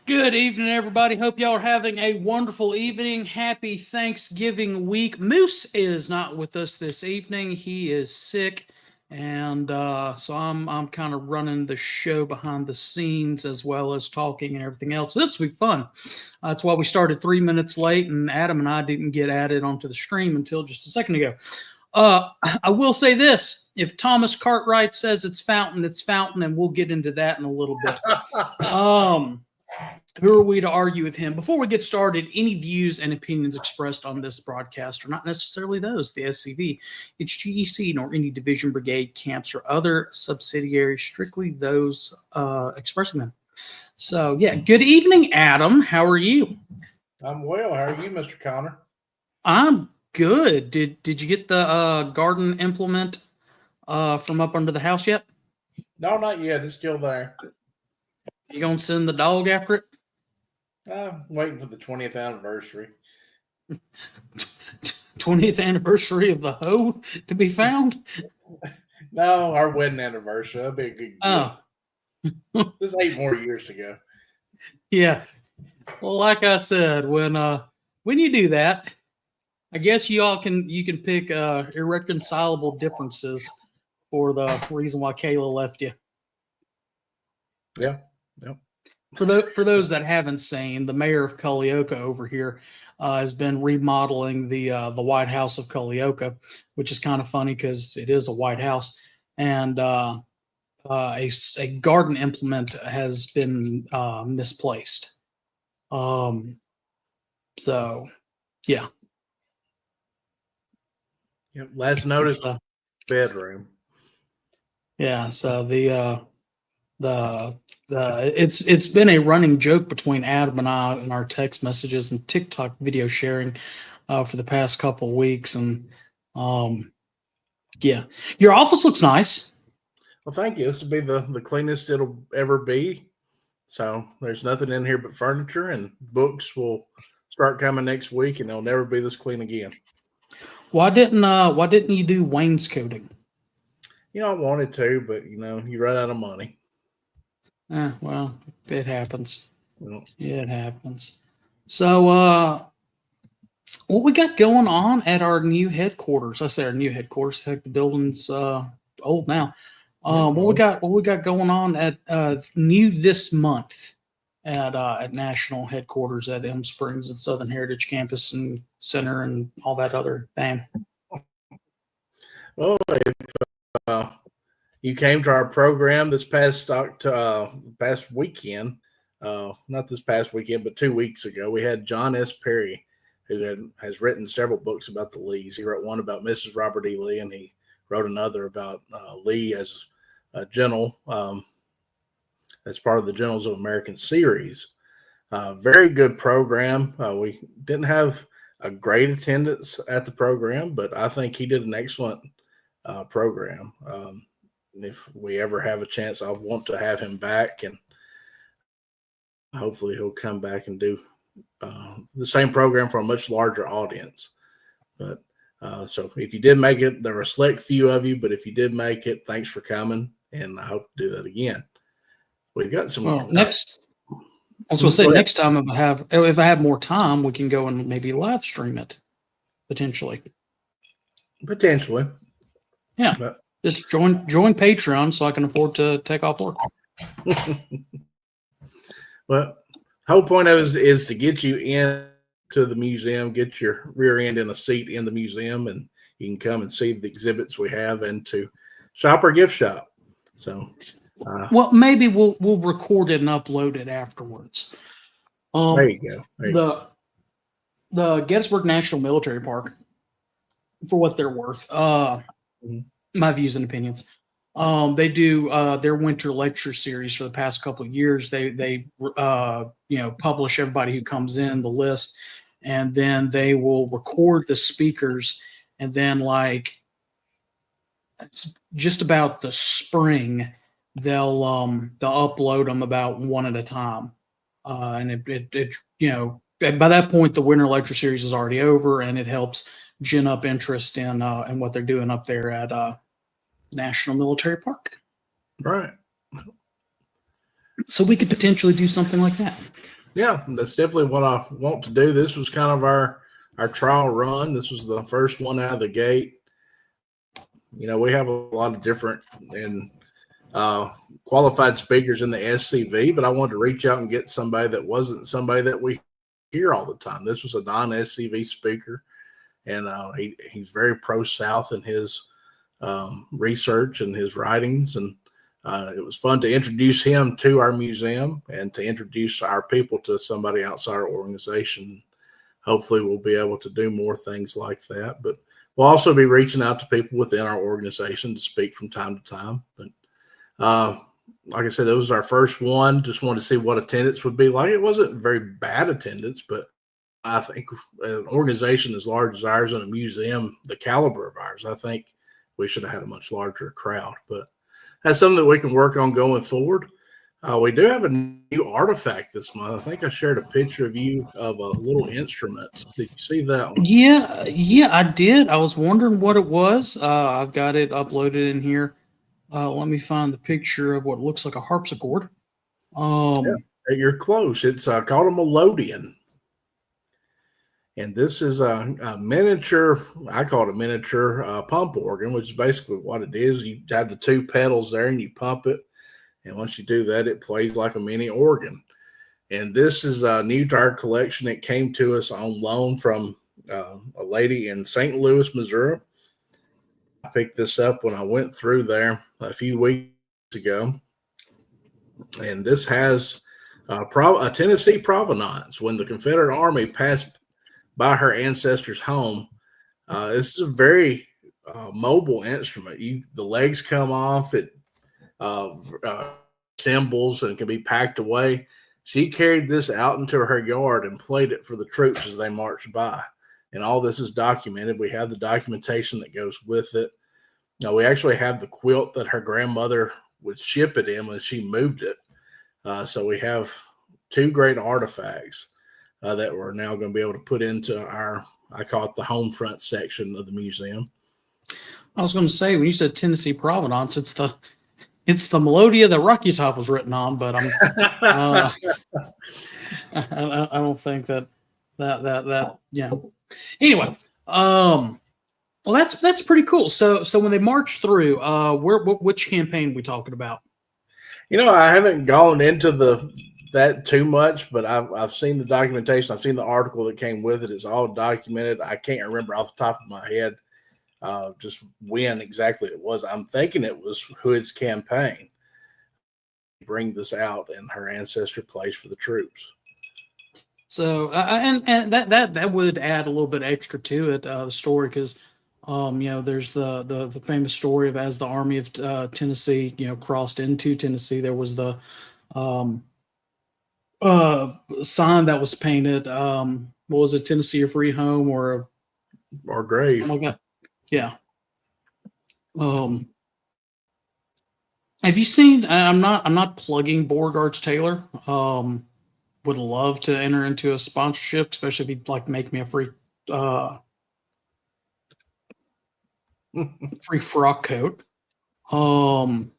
Good evening, everybody. Hope y'all are having a wonderful evening. Happy Thanksgiving week. Moose is not with us this evening. He is sick, and so I'm kind of running the show behind the scenes as well as talking and everything else. This will be fun. That's why we started 3 minutes late, and Adam and I didn't get added onto the stream until just a second ago. I will say this. If Thomas Cartwright says it's fountain, and we'll get into that in a little bit. Who are we to argue with him? Before we get started, any views and opinions expressed on this broadcast are not necessarily those of the SCV, its GEC, nor any division, brigade, camps, or other subsidiaries, strictly those expressing them. So, yeah, good evening, Adam. How are you? I'm well. How are you, Mr. Connor? I'm good. Did you get the garden implement from up under the house yet? No, not yet. It's still there. You gonna send the dog after it? I'm waiting for the 20th anniversary. 20th anniversary of the hoe to be found? No, our wedding anniversary. That'd be a good gift. Oh. Just 8 more years to go. Yeah. Well, like I said, when you do that, I guess you can pick irreconcilable differences for the reason why Kayla left you. Yeah. Yep. For those that haven't seen, the mayor of Culleoka over here has been remodeling the White House of Culleoka, which is kind of funny because it is a White House, and a garden implement has been misplaced. So, yeah. Yep. Last notice, bedroom. Yeah. So it's been a running joke between Adam and I in our text messages and TikTok video sharing for the past couple of weeks, and yeah, your office looks nice. Well, thank you. This will be the cleanest it'll ever be. So there's nothing in here but furniture, and books will start coming next week, and they'll never be this clean again. Why didn't you do wainscoting? I wanted to, but you run out of money. Well, it happens. Well, It happens. So, what we got going on at our new headquarters? I say our new headquarters. Heck, the building's old now. What we got going on at new this month at national headquarters at Elm Springs and Southern Heritage Campus and Center and all that other bam. Well, if you came to our program this past weekend, not this past weekend, but 2 weeks ago, we had John S. Perry, who has written several books about the Lees. He wrote one about Mrs. Robert E. Lee, and he wrote another about Lee as a general, as part of the Generals of American series. Very good program. We didn't have a great attendance at the program, but I think he did an excellent program. If we ever have a chance, I want to have him back, and hopefully he'll come back and do the same program for a much larger audience. But so if you did make it, there were a select few of you, but if you did make it, thanks for coming, and I hope to do that again. We've got some next. I was going to say next time if I have more time, we can go and maybe live stream it potentially. Yeah. But just join Patreon so I can afford to take off work. Well, the whole point of it is to get you into the museum, get your rear end in a seat in the museum, and you can come and see the exhibits we have and to shop our gift shop. So, well, maybe we'll record it and upload it afterwards. There you go. The Gettysburg National Military Park, for what they're worth, my views and opinions. They do their winter lecture series for the past couple of years. They publish everybody who comes in the list, and then they will record the speakers, and then like just about the spring they'll upload them about one at a time, and it by that point the winter lecture series is already over, and it helps gin up interest in what they're doing up there at National Military Park. Right. So we could potentially do something like that. Yeah, that's definitely what I want to do. This was kind of our trial run. This was the first one out of the gate. We have a lot of different and qualified speakers in the SCV, but I wanted to reach out and get somebody that wasn't somebody that we hear all the time. This was a non-SCV speaker, and he's very pro-South in his research and his writings, and it was fun to introduce him to our museum and to introduce our people to somebody outside our organization. Hopefully we'll be able to do more things like that, but we'll also be reaching out to people within our organization to speak from time to time. But like I said, it was our first one. Just wanted to see what attendance would be like. It wasn't very bad attendance, but I think an organization as large as ours and a museum the caliber of ours, I think we should have had a much larger crowd. But that's something that we can work on going forward. We do have a new artifact this month. I think I shared a picture of you of a little instrument. Did you see that one? Yeah, I did. I was wondering what it was. I've got it uploaded in here. Let me find the picture of what looks like a harpsichord. You're close. It's called a melodeon. And this is a miniature, I call it a miniature pump organ, which is basically what it is. You have the two pedals there and you pump it. And once you do that, it plays like a mini organ. And this is new to our collection. It came to us on loan from a lady in St. Louis, Missouri. I picked this up when I went through there a few weeks ago. And this has a Tennessee provenance. When the Confederate Army passed by her ancestors' home. This is a very mobile instrument. The legs come off, it assembles and can be packed away. She carried this out into her yard and played it for the troops as they marched by. And all this is documented. We have the documentation that goes with it. Now, we actually have the quilt that her grandmother would ship it in when she moved it. So we have two great artifacts that we're now going to be able to put into I call it the home front section of the museum. I was going to say, when you said Tennessee provenance, it's the Melodia that Rocky Top was written on, but I don't think that yeah. Anyway, well, that's pretty cool. So when they marched through, which campaign are we talking about? I haven't gone into that too much, but I've seen the documentation. I've seen the article that came with it. It's all documented. I can't remember off the top of my head just when exactly it was. I'm thinking it was Hood's campaign. Bring this out in her ancestor place for the troops. So and that would add a little bit extra to it, the story, because there's the famous story of as the Army of Tennessee crossed into Tennessee, there was the sign that was painted. What was it, Tennessee a free home or grave? Something like that. Yeah. Have you seen? I'm not plugging Beauregard's Taylor. Would love to enter into a sponsorship, especially if he'd like make me a free free frock coat. And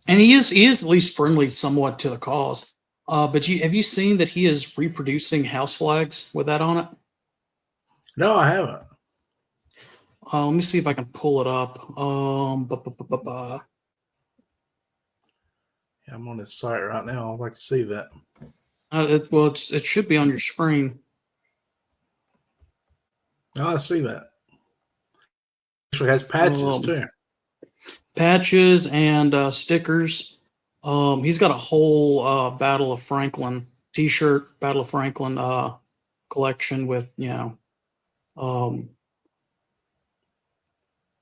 he is at least friendly somewhat to the cause. But have you seen that he is reproducing house flags with that on it? No, I haven't. Let me see if I can pull it up. Yeah, I'm on his site right now. I'd like to see that. It should be on your screen. Oh, I see that. Actually has patches too. Patches and stickers. He's got a whole Battle of Franklin T-shirt, Battle of Franklin collection with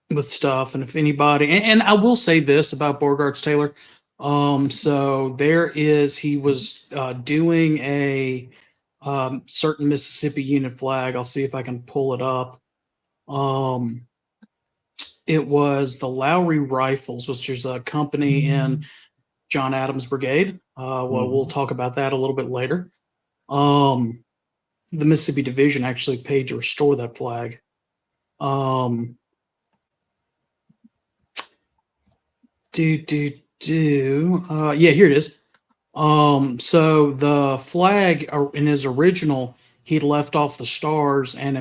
with stuff. And if anybody, and I will say this about Beauregard's Taylor. So he was doing a certain Mississippi unit flag. I'll see if I can pull it up. It was the Lowry Rifles, which is a company in John Adams' brigade. We'll talk about that a little bit later. The Mississippi Division actually paid to restore that flag. Yeah, here it is. So the flag in his original, he'd left off the stars, and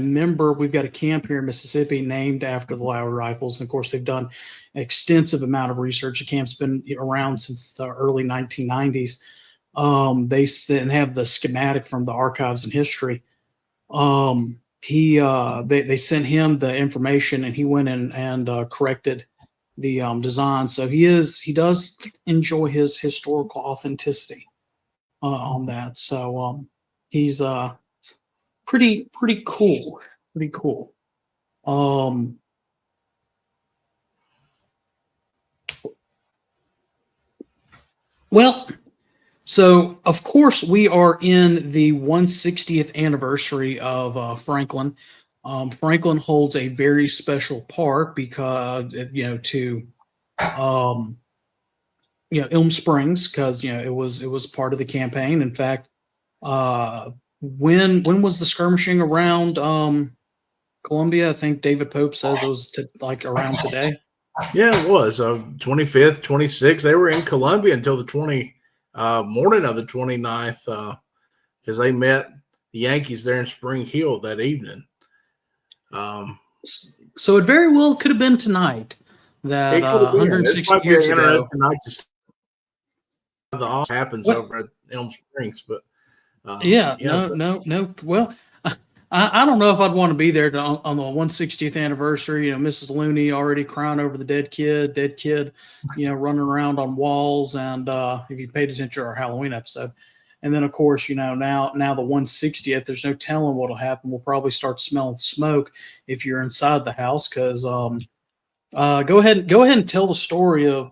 we've got a camp here in Mississippi named after the Lowry Rifles. And of course, they've done an extensive amount of research. The camp's been around since the early 1990s. They have the schematic from the archives and history. They sent him the information, and he went in and corrected the design. So he does enjoy his historical authenticity on that. So he's pretty cool. Pretty cool. Well, so of course we are in the 160th anniversary of Franklin. Franklin holds a very special part because to Elm Springs, because it was part of the campaign. In fact, when was the skirmishing around Columbia? I think David Pope says it was around today. Yeah, it was 25th, 26th. They were in Columbia until the morning of the 29th because they met the Yankees there in Spring Hill that evening. So it very well could have been tonight. That 160 years ago. The all happens over at Elm Springs, but no. Well, I don't know if I'd want to be there on the 160th anniversary. Mrs. Looney already crying over the dead kid, running around on walls. And if you paid attention to our Halloween episode, And then, of course, now the 160th, there's no telling what'll happen. We'll probably start smelling smoke if you're inside the house, because go ahead and tell the story of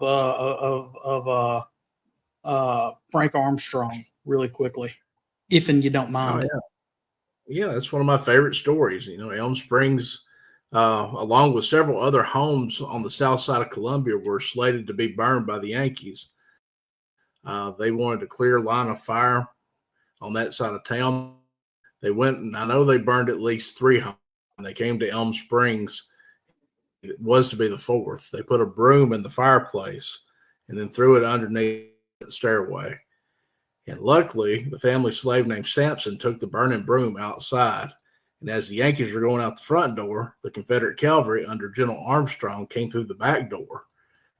Frank Armstrong really quickly, if and you don't Oh mind. yeah, yeah. That's one of my favorite stories. You know, Elm Springs, along with several other homes on the south side of Columbia, were slated to be burned by the Yankees. They wanted a clear line of fire on that side of town. They went, and I know they burned at least 3 homes. When they came to Elm Springs, it was to be the 4th. They put a broom in the fireplace and then threw it underneath the stairway. And luckily, the family slave named Sampson took the burning broom outside. And as the Yankees were going out the front door, the Confederate cavalry under General Armstrong came through the back door.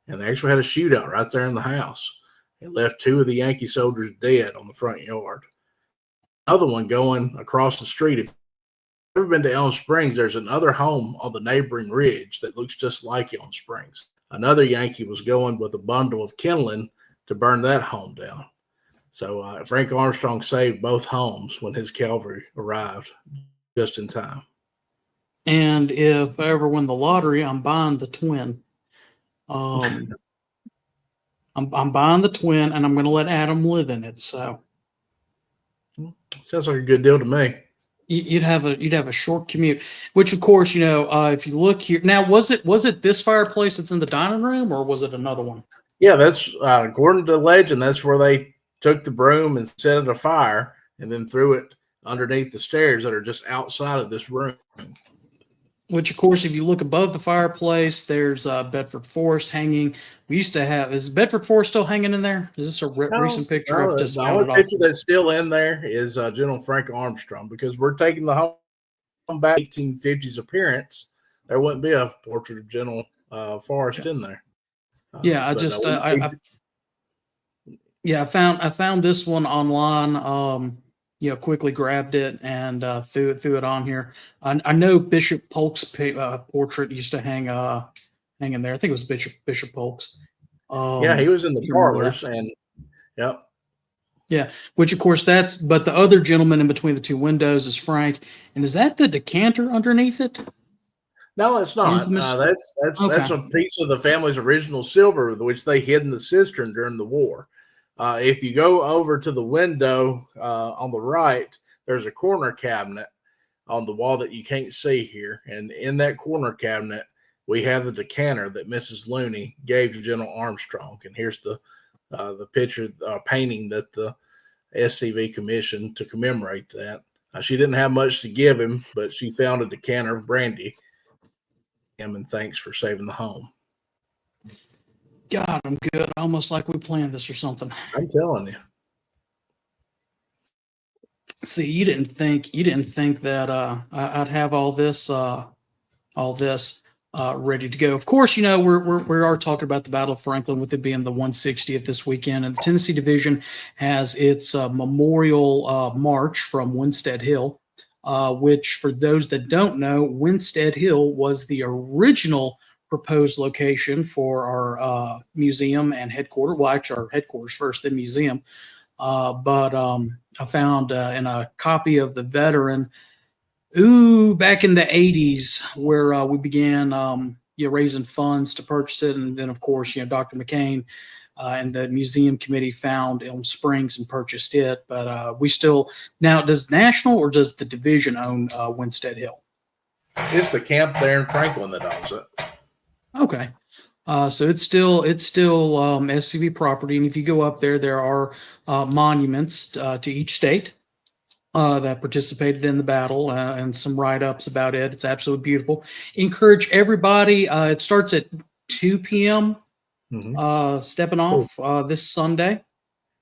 And they actually had a shootout right there in the house. It left 2 of the Yankee soldiers dead on the front yard. Another one going across the street. If you've ever been to Elm Springs, there's another home on the neighboring ridge that looks just like Elm Springs. Another Yankee was going with a bundle of kindling to burn that home down. So Frank Armstrong saved both homes when his cavalry arrived just in time. And if I ever win the lottery, I'm buying the twin. I'm buying the twin, and I'm going to let Adam live in it. So sounds like a good deal to me. you'd have a short commute. Which, of course, if you look here now, was it this fireplace that's in the dining room, or was it another one? Yeah, that's according to legend. That's where they took the broom and set it afire, and then threw it underneath the stairs that are just outside of this room. Which, of course, if you look above the fireplace, there's Bedford Forest hanging. We used to have. Is Bedford Forest still hanging in there? Is this a recent picture? No, I've just the found it only off. picture that's still in there is General Frank Armstrong, because we're taking the home back 1850s appearance. There wouldn't be a portrait of General Forrest in there. Yeah, I found this one online. Quickly grabbed it and threw it on here. I know Bishop Polk's portrait used to hang in there. I think it was Bishop Polk's. Yeah, he was in the parlors, and yep. Yeah, which of course but the other gentleman in between the 2 windows is Frank. And is that the decanter underneath it? No, it's not. That's a piece of the family's original silver, which they hid in the cistern during the war. If you go over to the window on the right, there's a corner cabinet on the wall that you can't see here. And in that corner cabinet, we have the decanter that Mrs. Looney gave to General Armstrong. And here's the picture, painting that the SCV commissioned to commemorate that. She didn't have much to give him, but she found a decanter of brandy. And thanks for saving the home. God, I'm good. Almost like we planned this or something. I'm telling you. See, you didn't think that I'd have all this ready to go. Of course, we are talking about the Battle of Franklin, with it being the 160th this weekend, and the Tennessee Division has its memorial march from Winstead Hill, which, for those that don't know, Winstead Hill was the original proposed location for our museum and headquarters. Well, actually, our headquarters first, then museum. But I found in a copy of the Veteran, back in the 80s, where we began raising funds to purchase it. And then, of course, Dr. McCain and the museum committee found Elm Springs and purchased it. But we still, now, does National or does the division own Winstead Hill? It's the camp there in Franklin that owns it. Okay. So it's still SCV property. And if you go up there, there are monuments to each state that participated in the battle, and some write-ups about it. It's absolutely beautiful. Encourage everybody. It starts at 2 p.m. Stepping off this Sunday,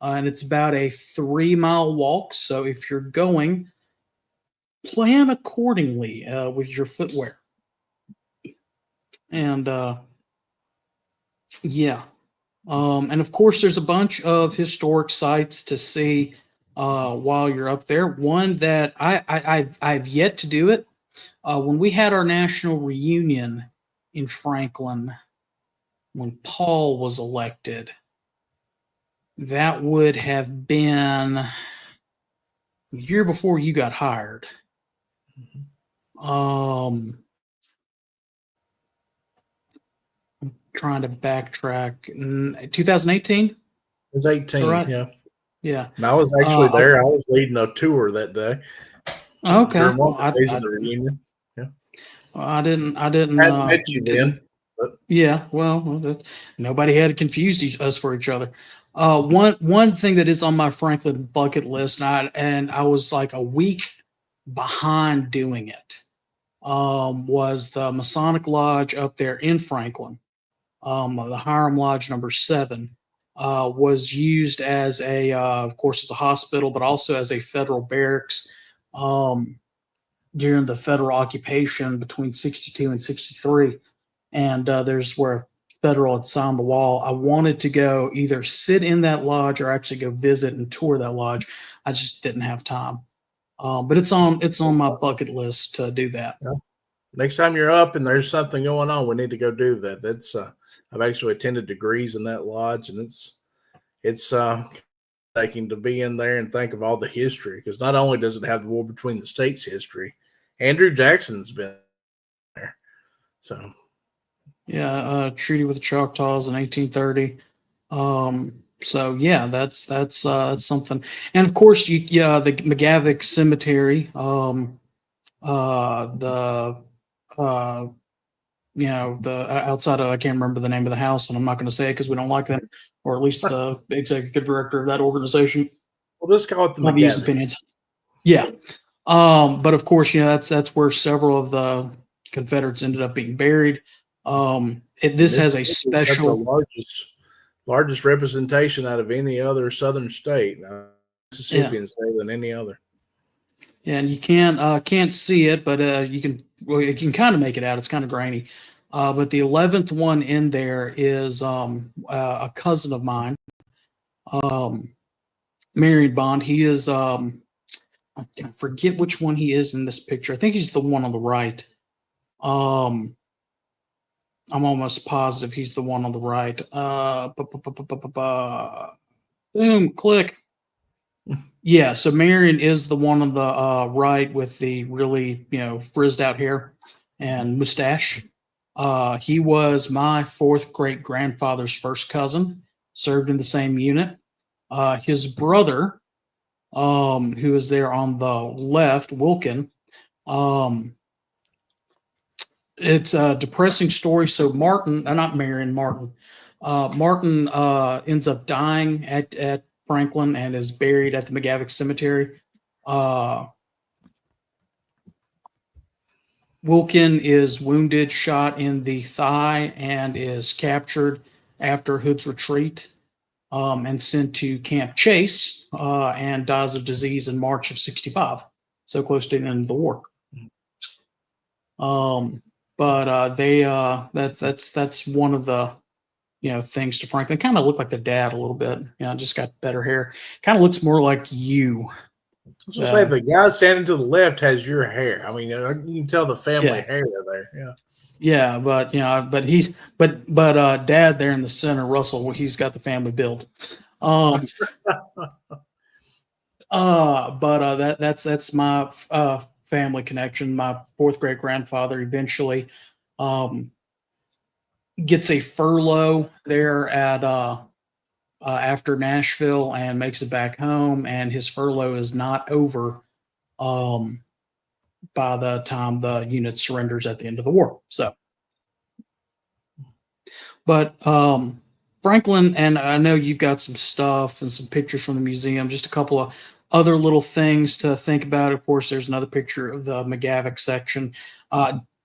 and it's about a 3-mile walk. So if you're going, plan accordingly with your footwear. And and of course, there's a bunch of historic sites to see while you're up there. One that I've yet to do it. When we had our national reunion in Franklin, when Paul was elected, that would have been the year before you got hired. I'm trying to backtrack. 2018? It was 18. Right? Yeah. Yeah. And I was actually there. I was leading a tour that day. Okay. During one Well, of the days of the reunion. Yeah. I didn't. I hadn't met you then. But Yeah. Well, nobody had confused us for each other. One thing that is on my Franklin bucket list, and I was like a week behind doing it. Was the Masonic Lodge up there in Franklin. The Hiram Lodge number 7 was used as of course, as a hospital, but also as a federal barracks during the federal occupation between 62 and 63. And there's where federal had signed the wall. I wanted to go either sit in that lodge or actually go visit and tour that lodge. I just didn't have time. But it's on my bucket list to do that. yeah. Next time you're up and there's something going on, we need to go do that. That's I've actually attended degrees in that lodge, and it's taking to be in there and think of all the history, because not only does it have the war between the states history, Andrew Jackson's been there. So Yeah, treaty with the Choctaws in 1830. So yeah, that's something. And of course, the McGavick Cemetery, the the outside of, I can't remember the name of the house, and I'm not going to say it because we don't like them, or at least the executive director of that organization. we'll just call it the Have used McGavick. opinions. Yeah. But of course, that's where several of the Confederates ended up being buried. This has a special, the largest representation out of any other southern state. Mississippian state than any other. Yeah, and you can't see it, but you can kind of make it out. It's kind of grainy. But the 11th one in there is a cousin of mine, Marion Bond. He is I forget which one he is in this picture. I think he's the one on the right. I'm almost positive he's the one on the right. Boom, click. Yeah, so Marion is the one on the right with the really, frizzed out hair and mustache. He was my fourth great grandfather's first cousin, served in the same unit. His brother, who is there on the left, Wilkin, it's a depressing story. So Martin, not Marion, Martin. Martin ends up dying at Franklin and is buried at the McGavick Cemetery. Wilkin is wounded, shot in the thigh, and is captured after Hood's retreat and sent to Camp Chase and dies of disease in March of 65. So close to the end of the war. But that's one of the things to Franklin. Kind of look like the dad a little bit. Just got better hair. Kind of looks more like you. I was gonna say the guy standing to the left has your hair. I mean, you can tell the family hair there. Yeah. Yeah, but but dad there in the center, Russell, he's got the family build. That's my family connection. My fourth great grandfather eventually gets a furlough there at after Nashville and makes it back home, and his furlough is not over by the time the unit surrenders at the end of the war. So, but Franklin, and I know you've got some stuff and some pictures from the museum, just a couple of other little things to think about. Of course, there's another picture of the McGavick section.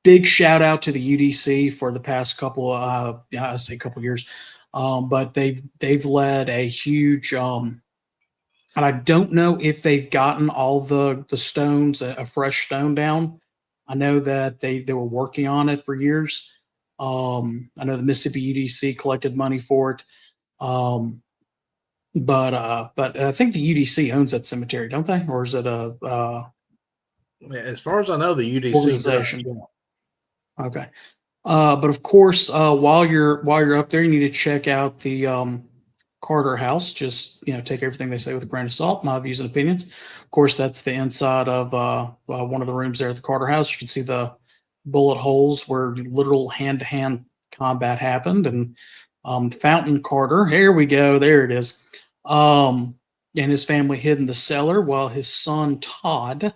Big shout out to the UDC for the past couple I say couple years. But they've led a huge and I don't know if they've gotten all the stones, a fresh stone down. I know that they were working on it for years. I know the Mississippi UDC collected money for it. But I think the UDC owns that cemetery, don't they? Or is it as far as I know, the UDC organization? Does. Okay. But of course, while you're up there, you need to check out the Carter House. Just, take everything they say with a grain of salt, my views and opinions. Of course, that's the inside of one of the rooms there at the Carter House. You can see the bullet holes where literal hand-to-hand combat happened. And Fountain Carter, here we go, there it is. And his family hid in the cellar while his son Todd,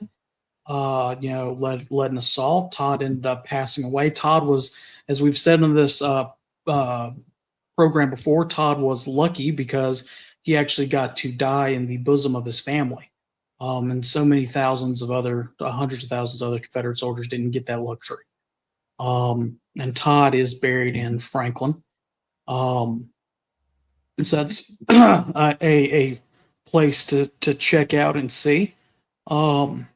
led an assault. Todd ended up passing away. Todd was, as we've said in this program before, Todd was lucky because he actually got to die in the bosom of his family. And so many thousands of other, hundreds of thousands of other Confederate soldiers didn't get that luxury. And Todd is buried in Franklin. So that's a place to check out and see. And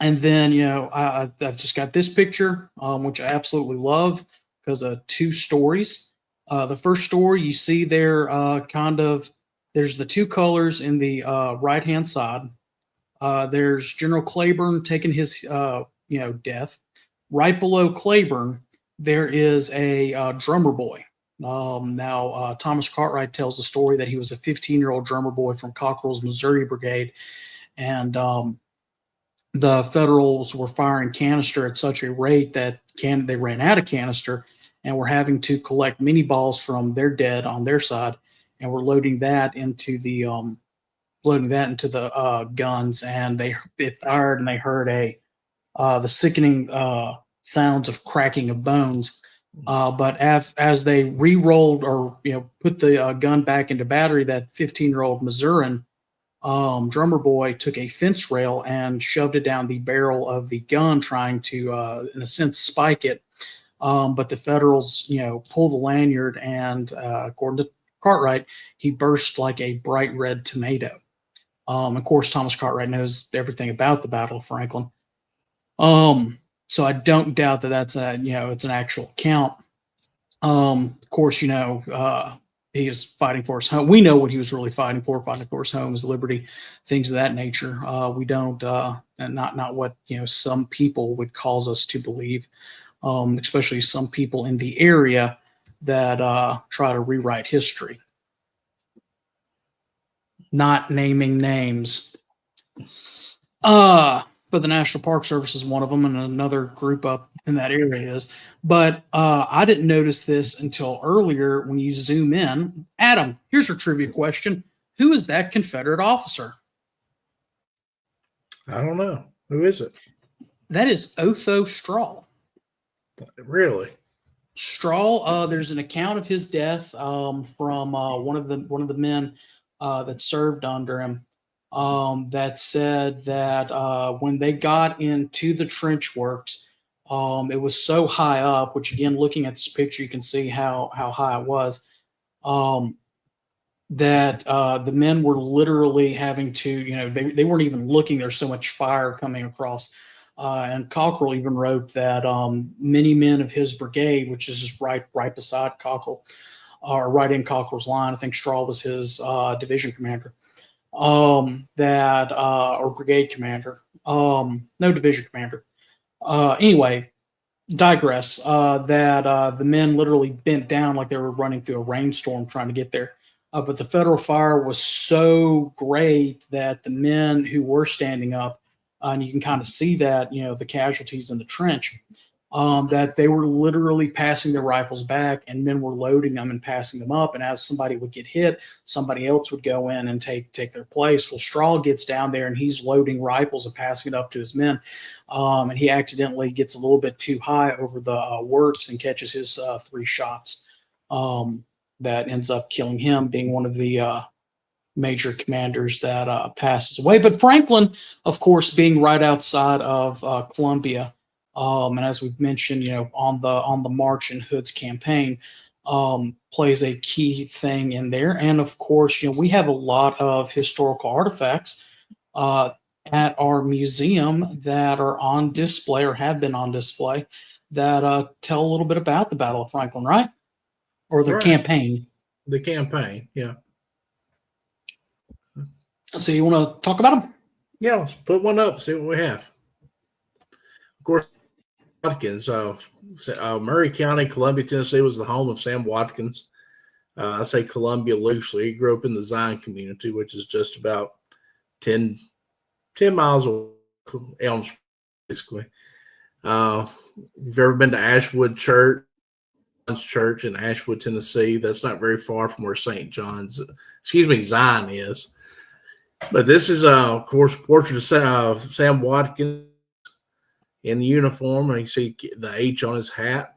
then, I've just got this picture, which I absolutely love because of two stories. The first story you see there, there's the two colors in the right-hand side. There's General Claiborne taking his, death. Right below Claiborne, there is a drummer boy. Thomas Cartwright tells the story that he was a 15-year-old drummer boy from Cockrell's Missouri Brigade, and the Federals were firing canister at such a rate that they ran out of canister and were having to collect mini balls from their dead on their side, and were loading that into the guns, and it fired, and they heard the sickening sounds of cracking of bones. But as they re-rolled or put the gun back into battery, that 15-year-old Missourian drummer boy took a fence rail and shoved it down the barrel of the gun, trying to, in a sense, spike it. But the Federals, pulled the lanyard, and according to Cartwright, he burst like a bright red tomato. Of course, Thomas Cartwright knows everything about the Battle of Franklin. So I don't doubt that that's it's an actual account. Of course, he is fighting for his home. We know what he was really fighting for his home, his liberty, things of that nature. We don't, and not what, some people would cause us to believe, especially some people in the area that try to rewrite history. Not naming names. But the National Park Service is one of them, and another group up in that area is. But I didn't notice this until earlier when you zoom in. Adam, here's your trivia question. Who is that Confederate officer? I don't know. Who is it? That is Otho Straw. Really? Straw, there's an account of his death from one of the men that served under him. That said that when they got into the trench works, it was so high up, which again, looking at this picture, you can see how high it was, that the men were literally having to, they weren't even looking. There's so much fire coming across. And Cockrell even wrote that many men of his brigade, which is just right beside Cockrell, or right in Cockrell's line. I think Straw was his division commander. Or brigade commander, no, division commander. Anyway, digress. That the men literally bent down like they were running through a rainstorm trying to get there. But the Federal fire was so great that the men who were standing up, and you can kind of see that, the casualties in the trench, that they were literally passing their rifles back, and men were loading them and passing them up. And as somebody would get hit, somebody else would go in and take their place. Well, Straw gets down there and he's loading rifles and passing it up to his men. And he accidentally gets a little bit too high over the works and catches his 3 shots. That ends up killing him, being one of the major commanders that passes away. But Franklin, of course, being right outside of Columbia, and as we've mentioned, on the march in Hood's campaign, plays a key thing in there. And of course, we have a lot of historical artifacts at our museum that are on display or have been on display that tell a little bit about the Battle of Franklin, right? Or the campaign. The campaign, yeah. So you want to talk about them? Yeah, let's put one up, see what we have. Of course, Watkins, Murray County, Columbia, Tennessee was the home of Sam Watkins. I say Columbia loosely. He grew up in the Zion community, which is just about 10 miles away from Elm Springs, basically. If you've ever been to Ashwood Church in Ashwood, Tennessee, that's not very far from where Zion is. But this is, of course, portrait of Sam Watkins in uniform. And you see the H on his hat.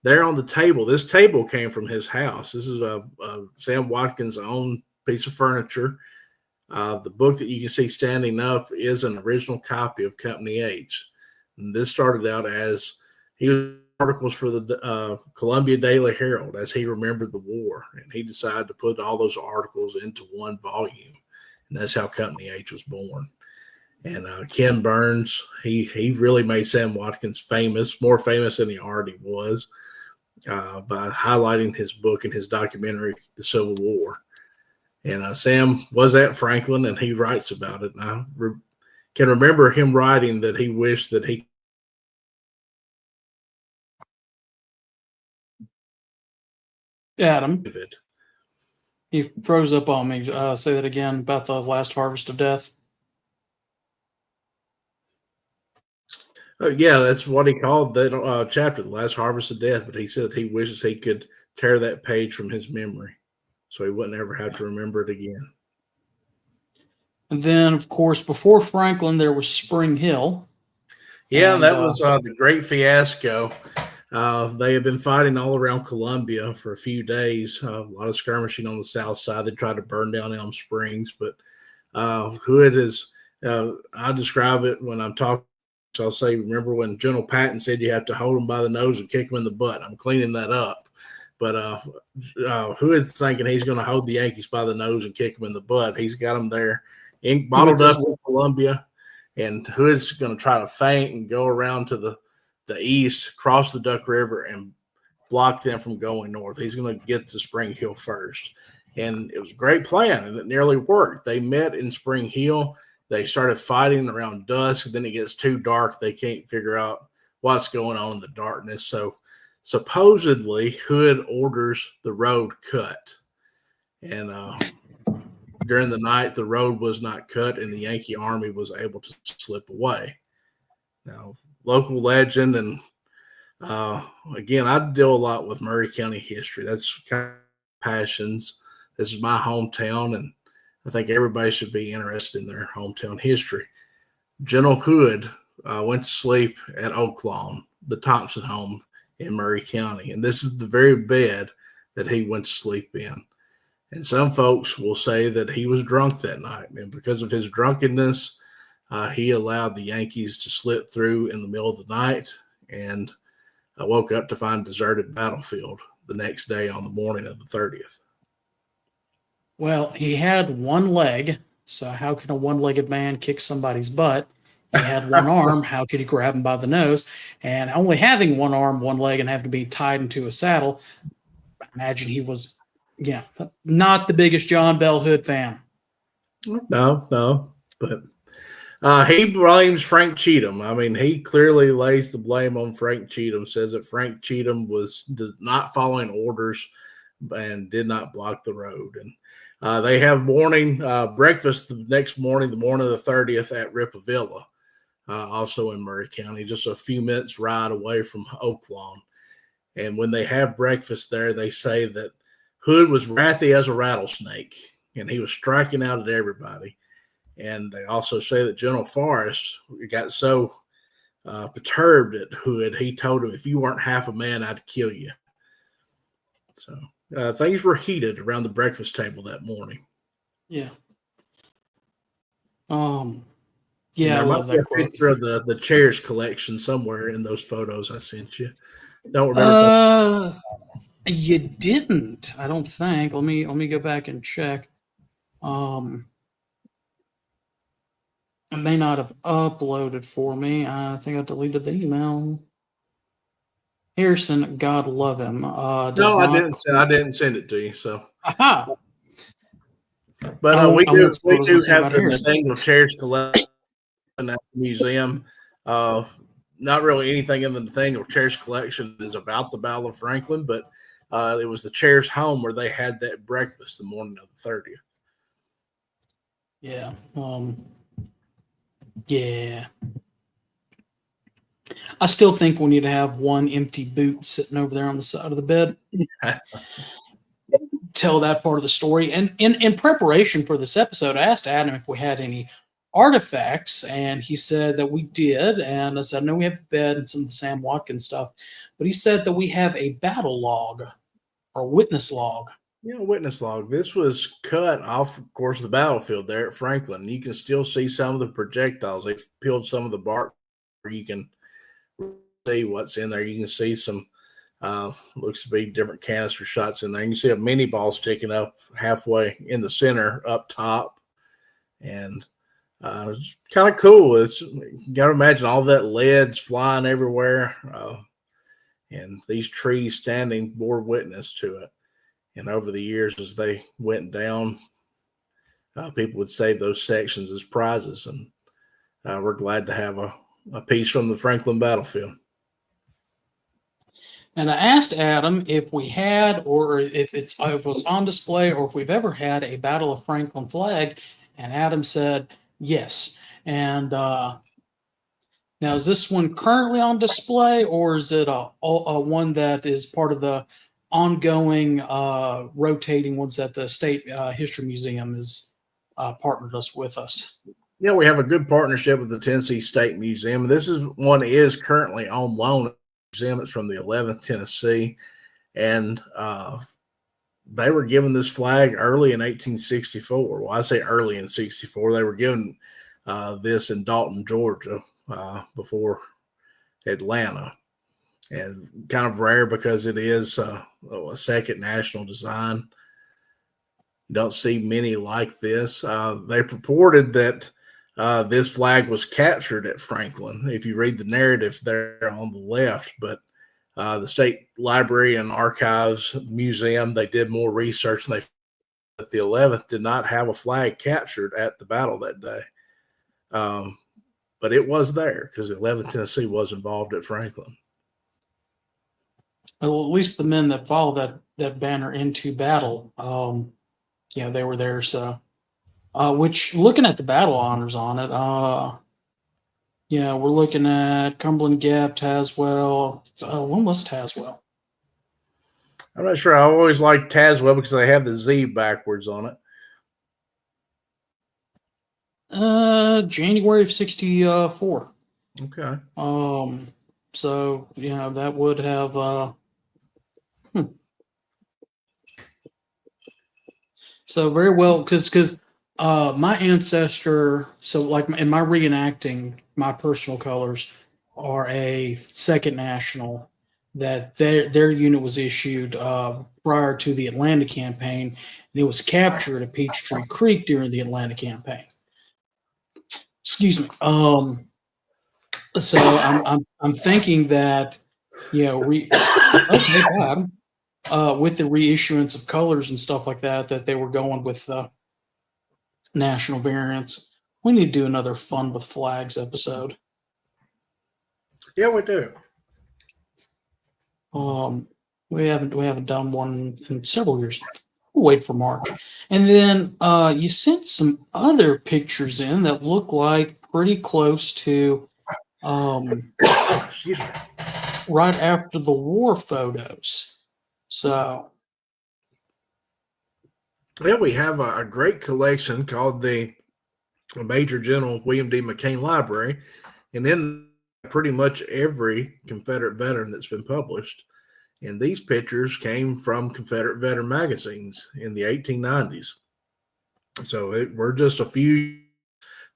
There on the table, this table came from his house. This is Sam Watkins' own piece of furniture. The book that you can see standing up is an original copy of Company H. And this started out as he was articles for the Columbia Daily Herald as he remembered the war. And he decided to put all those articles into one volume. And that's how Company H was born. And Ken Burns, he really made Sam Watkins famous, more famous than he already was, by highlighting his book and his documentary, The Civil War. And Sam was at Franklin, and he writes about it. And I can remember him writing that he wished that he. Adam, he froze up on me. Say that again about the last harvest of death. Yeah, that's what he called that chapter, The Last Harvest of Death. But he said he wishes he could tear that page from his memory so he wouldn't ever have to remember it again. And then, of course, before Franklin, there was Spring Hill. Yeah, and that was the great fiasco. They had been fighting all around Columbia for a few days, a lot of skirmishing on the south side. They tried to burn down Elm Springs, but Hood is, I describe it when I'm talking. So I'll say, remember when General Patton said you have to hold them by the nose and kick them in the butt? I'm cleaning that up. But Hood's thinking he's going to hold the Yankees by the nose and kick them in the butt. He's got them there bottled up in Columbia, and Hood's going to try to feint and go around to the east, cross the Duck River, and block them from going north. He's going to get to Spring Hill first. And it was a great plan, and it nearly worked. They met in Spring Hill. They started fighting around dusk, and then it gets too dark. They can't figure out what's going on in the darkness. So supposedly Hood orders the road cut. And during the night, the road was not cut, and the Yankee Army was able to slip away. Now, local legend, and again, I deal a lot with Murray County history. That's kind of passions. This is my hometown, and I think everybody should be interested in their hometown history. General Hood went to sleep at Oaklawn, the Thompson home in Murray County, and this is the very bed that he went to sleep in. And some folks will say that he was drunk that night, and because of his drunkenness, he allowed the Yankees to slip through in the middle of the night, and woke up to find a deserted battlefield the next day on the morning of the 30th. Well, he had one leg, so how can a one-legged man kick somebody's butt? He had one arm, how could he grab him by the nose? And only having one arm, one leg, and having to be tied into a saddle, I imagine he was, not the biggest John Bell Hood fan. No, but he blames Frank Cheatham. I mean, he clearly lays the blame on Frank Cheatham, says that Frank Cheatham was not following orders and did not block the road. And they have morning breakfast the next morning, the morning of the 30th at Rippavilla, also in Murray County, just a few minutes ride away from Oaklawn. And when they have breakfast there, they say that Hood was wrathy as a rattlesnake, and he was striking out at everybody. And they also say that General Forrest got so perturbed at Hood, he told him, if you weren't half a man, I'd kill you. So things were heated around the breakfast table that morning. Yeah. Yeah, I love that quote. Picture of the chairs collection somewhere in those photos I sent you. Don't remember. You didn't, I don't think. Let me go back and check. It may not have uploaded for me. I think I deleted the email. Harrison, God love him. I didn't send it to you. So, aha. But we do have the Nathaniel Chairs collection at the museum. Not really anything in the Nathaniel Chairs collection is about the Battle of Franklin, but it was the Chair's home where they had that breakfast the morning of the 30th. Yeah. Yeah. I still think we need to have one empty boot sitting over there on the side of the bed. Tell that part of the story. And in preparation for this episode, I asked Adam if we had any artifacts, and he said that we did. And I said, no, we have the bed and some of the Sam Watkins stuff. But he said that we have a battle log or witness log. Yeah, witness log. This was cut off, of course, the battlefield there at Franklin. You can still see some of the projectiles. They peeled some of the bark where you can see what's in there. You can see some, looks to be different canister shots in there. You can see a mini ball sticking up halfway in the center up top. And it's kind of cool. You got to imagine all that lead's flying everywhere. And these trees standing bore witness to it. And over the years, as they went down, people would save those sections as prizes. And we're glad to have a piece from the Franklin battlefield. And I asked Adam if we had, or if it was on display, or if we've ever had a Battle of Franklin flag. And Adam said yes. And now, is this one currently on display, or is it a one that is part of the ongoing rotating ones that the State History Museum has partnered us with us? Yeah, we have a good partnership with the Tennessee State Museum. This one is currently on loan at the museum. It's from the 11th Tennessee, and they were given this flag early in 1864. Well, I say early in 64. They were given this in Dalton, Georgia, before Atlanta. And kind of rare because it is a second national design. Don't see many like this. They purported that this flag was captured at Franklin, if you read the narrative there on the left. But the State Library and Archives Museum, they did more research, and they found that the 11th did not have a flag captured at the battle that day. But it was there because the 11th Tennessee was involved at Franklin. Well, at least the men that followed that banner into battle, they were there. So, which, looking at the battle honors on it, we're looking at Cumberland Gap, Tazewell. When was Tazewell? I'm not sure. I always like Tazewell because they have the Z backwards on it. January of 64. Okay. So that would have. So very well, because my ancestor, so like in my reenacting, my personal colors are a second national that their unit was issued prior to the Atlanta campaign, and it was captured at Peachtree Creek during the Atlanta campaign. Excuse me. So I'm thinking that okay, Bob. With the reissuance of colors and stuff like that they were going with national variants. We need to do another fun with flags episode. Yeah, we do. We haven't done one in several years. We'll wait for March. And then you sent some other pictures in that look like pretty close to Excuse me. Right after the war photos. So, yeah, we have a great collection called the Major General William D. McCain Library, and in pretty much every Confederate veteran that's been published. And these pictures came from Confederate veteran magazines in the 1890s. So we're just a few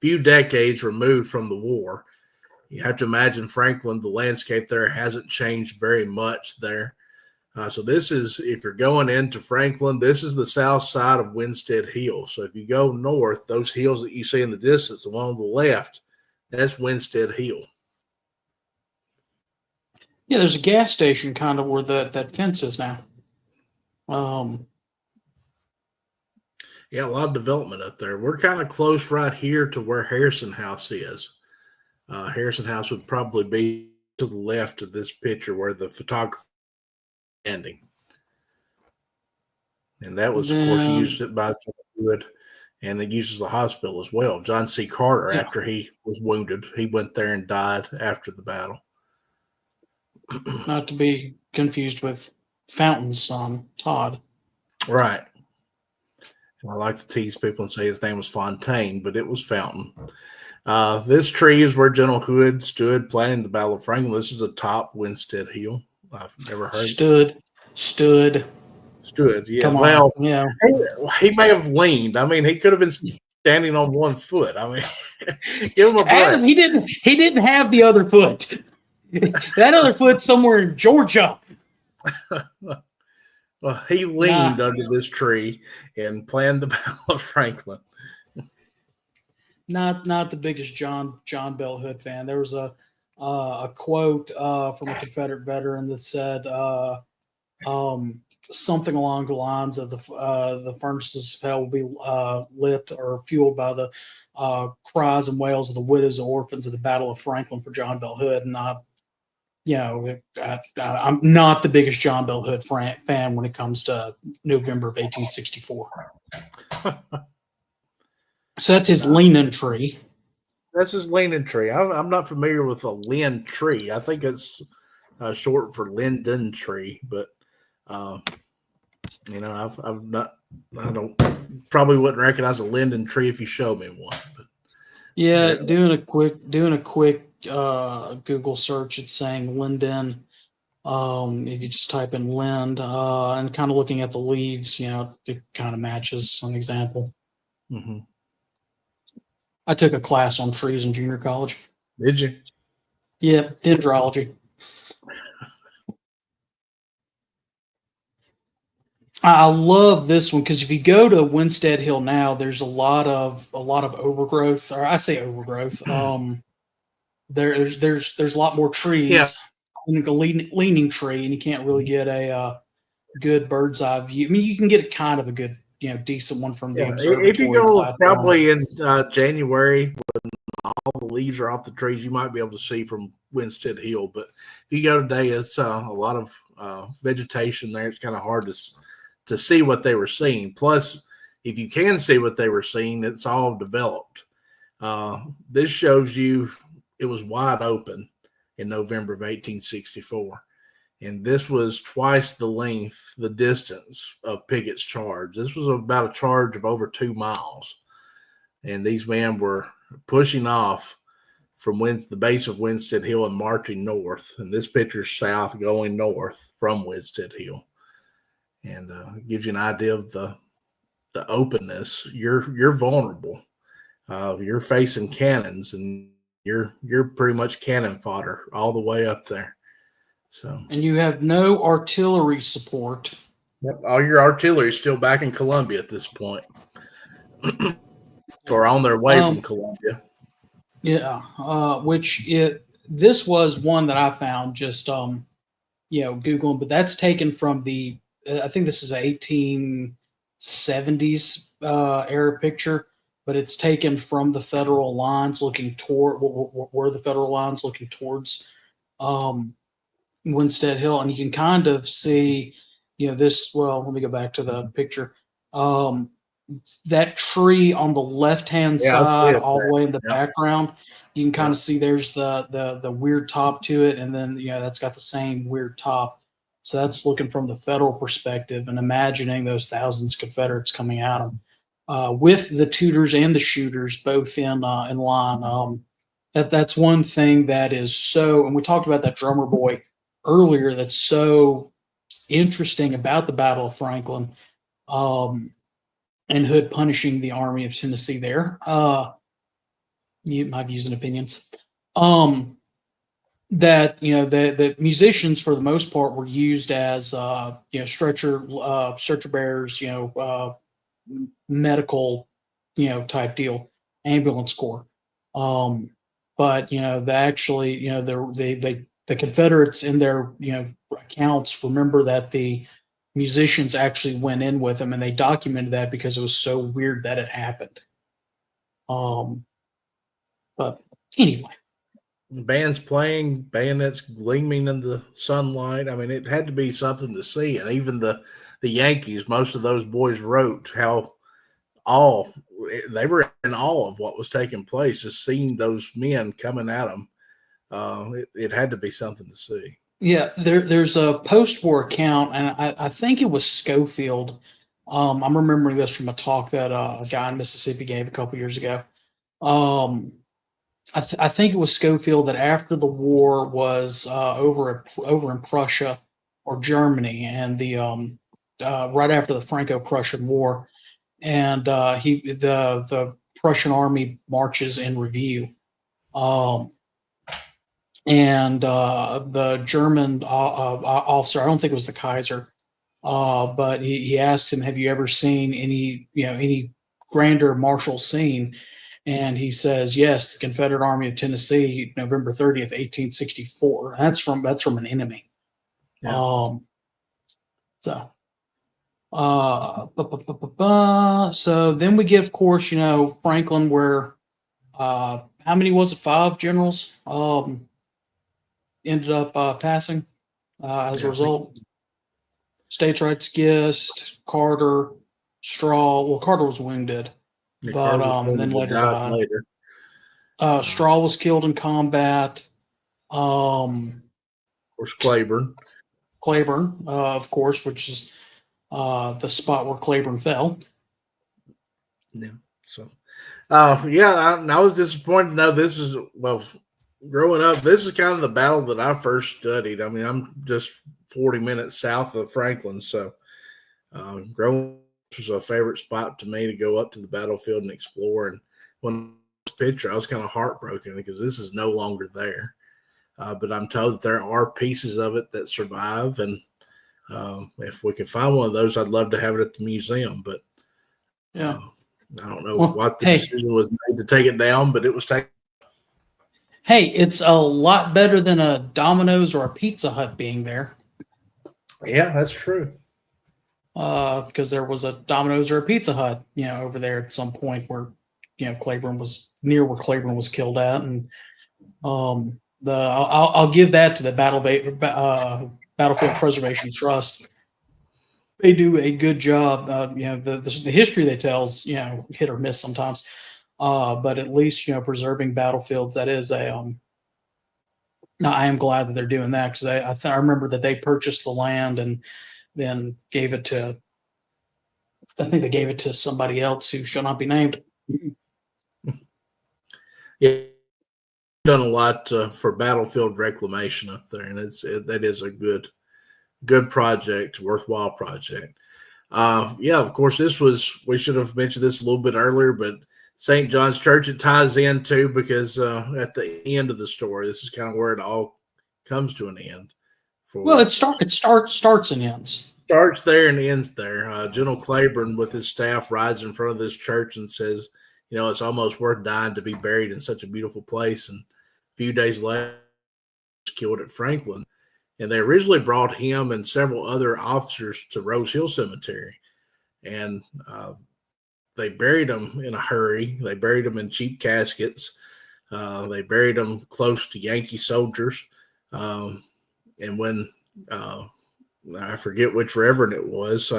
decades removed from the war. You have to imagine Franklin, the landscape there hasn't changed very much there. So this is, if you're going into Franklin, this is the south side of Winstead Hill. So if you go north, those hills that you see in the distance, the one on the left, that's Winstead Hill. Yeah, there's a gas station kind of where that fence is now. Yeah, a lot of development up there. We're kind of close right here to where Harrison House is. Harrison House would probably be to the left of this picture where the photographer is standing. And that was, of course, Then, used it by Wood, and it uses the hospital as well. John C. Carter, yeah, after he was wounded, he went there and died after the battle. not to be confused with Fountain's son, Todd. Right. I like to tease people and say his name was Fontaine, but it was Fountain. This tree is where General Hood stood planning the Battle of Franklin. This is atop Winstead Hill. I've never heard. Stood. Yeah. Come on, Well, yeah. he may have leaned. I mean, he could have been standing on one foot. I mean, give him a break. Adam, he didn't have the other foot. That other foot's somewhere in Georgia. Well, he leaned under this tree and planned the Battle of Franklin. Not the biggest John Bell Hood fan. There was a quote from a Confederate veteran that said something along the lines of the furnaces of hell will be lit or fueled by the cries and wails of the widows and orphans of the Battle of Franklin for John Bell Hood. And I'm not the biggest John Bell Hood fan when it comes to November of 1864. So that's his leaning tree. That's his leaning tree. I'm not familiar with a lind tree. I think it's short for linden tree, but you know, I don't probably wouldn't recognize a linden tree if you showed me one. But yeah, doing a quick Google search, it's saying linden. If you just type in lind and kind of looking at the leaves, you know, it kind of matches an example. Mm-hmm. I took a class on trees in junior college. Did you? Yeah, dendrology. I love this one because if you go to Winstead Hill now, there's a lot of overgrowth, or I say overgrowth. There's a lot more trees. Yeah. Like a leaning tree, and you can't really get a good bird's eye view. I mean, you can get a kind of a good, you know, decent one from the observatory. If you go platform. probably in January when all the leaves are off the trees, you might be able to see from Winstead Hill. But if you go today, it's a lot of vegetation there. It's kind of hard to see what they were seeing. Plus, if you can see what they were seeing, it's all developed. This shows you it was wide open in November of 1864. And this was twice the distance of Pickett's charge. This was about a charge of over 2 miles. And these men were pushing off from the base of Winstead Hill and marching north. And this picture's south going north from Winstead Hill. And it gives you an idea of the openness. You're vulnerable. You're facing cannons, and you're pretty much cannon fodder all the way up there. So, and you have no artillery support. Yep, all your artillery is still back in Columbia at this point, or on their way from Columbia. Yeah, this was one that I found just Googling, but that's taken from the I think this is a 1870s era picture, but it's taken from the federal lines looking toward where the federal lines looking towards Winstead Hill, and you can kind of see, you know, this. Well, let me go back to the picture. That tree on the left-hand side, all the way in the background, you can kind of see there's the weird top to it, and then that's got the same weird top. So that's looking from the federal perspective and imagining those thousands of Confederates coming at them with the tutors and the shooters both in line. That's one thing that is so, and we talked about that drummer boy earlier. That's so interesting about the Battle of Franklin, and Hood punishing the Army of Tennessee there. My views and opinions. That the musicians for the most part were used as stretcher bearers, medical type deal, ambulance corps. But the Confederates in their accounts remember that the musicians actually went in with them, and they documented that because it was so weird that it happened. But anyway. The band's playing, bayonets gleaming in the sunlight. I mean, it had to be something to see. And even the the Yankees, most of those boys wrote how they were in awe of what was taking place, just seeing those men coming at them. It had to be something to see. Yeah, there's a post-war account, and I think it was Schofield. I'm remembering this from a talk that a guy in Mississippi gave a couple years ago. Um, I think it was Schofield that after the war was over in Prussia or Germany, and right after the Franco-Prussian War, and the Prussian army marches in review. Um, and the German officer, I don't think it was the Kaiser, but he asked him, "Have you ever seen any grander martial scene?" And he says, "Yes, the Confederate Army of Tennessee, November 30th, 1864." That's from an enemy. Yeah. So. So then we get, of course, Franklin, where how many was it? 5 generals ended up passing as a result. States Rights Gist, Carter, Straw. Well, Carter was wounded, but then later died. Later. Straw was killed in combat. Of course, Claiborne, of course, which is the spot where Claiborne fell. Yeah. So, I was disappointed to know this is, growing up, this is kind of the battle that I first studied. I mean, I'm just 40 minutes south of Franklin. So, growing up was a favorite spot to me to go up to the battlefield and explore. And when I saw this picture, I was kind of heartbroken because this is no longer there. But I'm told that there are pieces of it that survive. And if we can find one of those, I'd love to have it at the museum. But yeah. I don't know what the decision was made to take it down, but it was taken. Hey, it's a lot better than a Domino's or a Pizza Hut being there. Yeah, that's true. Because there was a Domino's or a Pizza Hut, over there at some point where, Claiborne was near where Claiborne was killed at, and I'll give that to the Battlefield Preservation Trust. They do a good job. The history they tell is hit or miss sometimes, but at least preserving battlefields. That is I am glad that they're doing that, because I remember that they purchased the land and then gave it to. I think they gave it to somebody else who shall not be named. Yeah, done a lot for battlefield reclamation up there, and that is a good project, worthwhile project. Of course, we should have mentioned this a little bit earlier, but St. John's Church, it ties in too, because at the end of the story, this is kind of where it all comes to an end. It starts and ends. Starts there and ends there. General Claiborne with his staff rides in front of this church and says, it's almost worth dying to be buried in such a beautiful place. And a few days later, he was killed at Franklin. And they originally brought him and several other officers to Rose Hill Cemetery. And they buried them in a hurry. They buried them in cheap caskets. They buried them close to Yankee soldiers. And when I forget which reverend it was,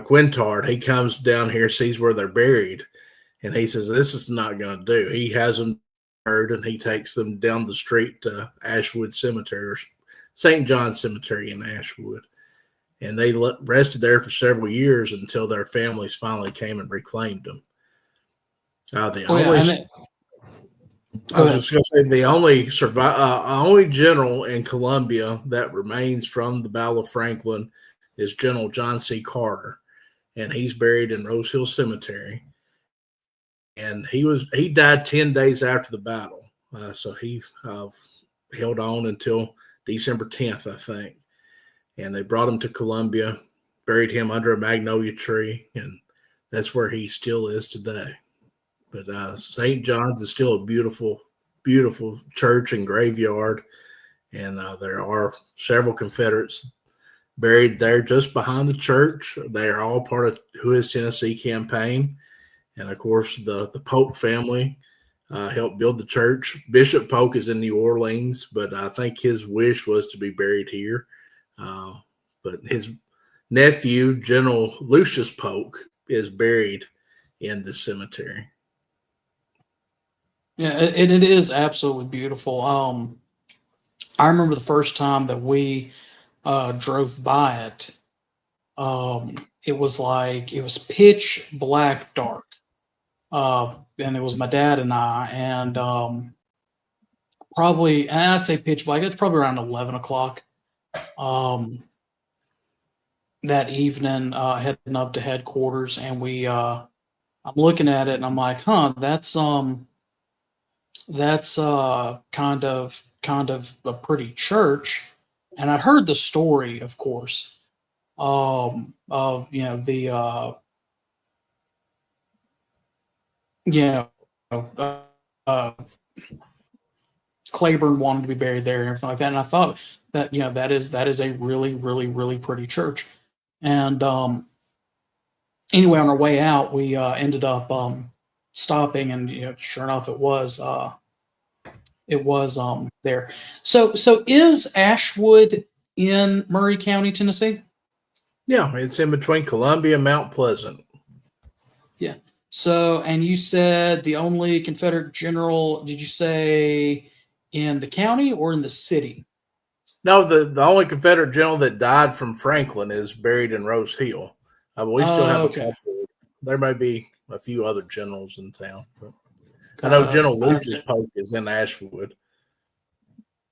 Quintard, he comes down here, sees where they're buried, and he says, "This is not going to do." He has them buried, and he takes them down the street to Ashwood Cemetery, or St. John's Cemetery in Ashwood. And they rested there for several years until their families finally came and reclaimed them. The only general in Columbia that remains from the Battle of Franklin is General John C. Carter, and he's buried in Rose Hill Cemetery. And he died 10 days after the battle, so he held on until December 10th, I think. And they brought him to Columbia, buried him under a magnolia tree, and that's where he still is today. But St. John's is still a beautiful, beautiful church and graveyard, and there are several Confederates buried there just behind the church. They are all part of Who Is Tennessee campaign, and of course the Polk family helped build the church. Bishop Polk is in New Orleans, but I think his wish was to be buried here. But his nephew, General Lucius Polk, is buried in the cemetery. Yeah, and it is absolutely beautiful. I remember the first time that we drove by it. It was like it was pitch black dark. And it was my dad and I, and probably, and I say pitch black, it's probably around 11 o'clock that evening, heading up to headquarters. And I'm looking at it and I'm like, huh, that's kind of a pretty church. And I heard the story, of course, of, you know, uh, uh, Claiborne wanted to be buried there and everything like that. And I thought that, that is a really, really, really pretty church. And anyway, on our way out, we ended up stopping, and sure enough, it was there. So is Ashwood in Murray County, Tennessee? Yeah, it's in between Columbia and Mount Pleasant. Yeah. So, and you said the only Confederate general, did you say in the county or in the city? No, the only Confederate general that died from Franklin is buried in Rose Hill. We still have a Okay. couple. There may be a few other generals in town. But I know General Lucius Polk is in Ashwood.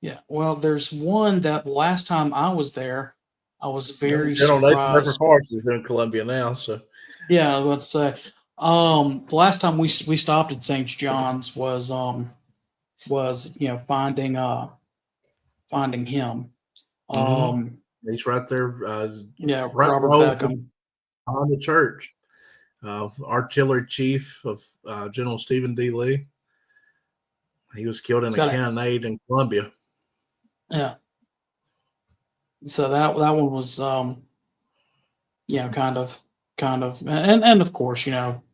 Yeah. Well, there's one that last time I was there, I was very General Nathan surprised. Forrest is in Columbia now. So Yeah, I was about to say. The last time we stopped at St. John's was finding him. he's right there. Yeah, Front Robert row Beckham. on the church. Artillery Chief of General Stephen D. Lee. He was killed in a cannonade in Columbia. Yeah. So that one was kind of, and of course,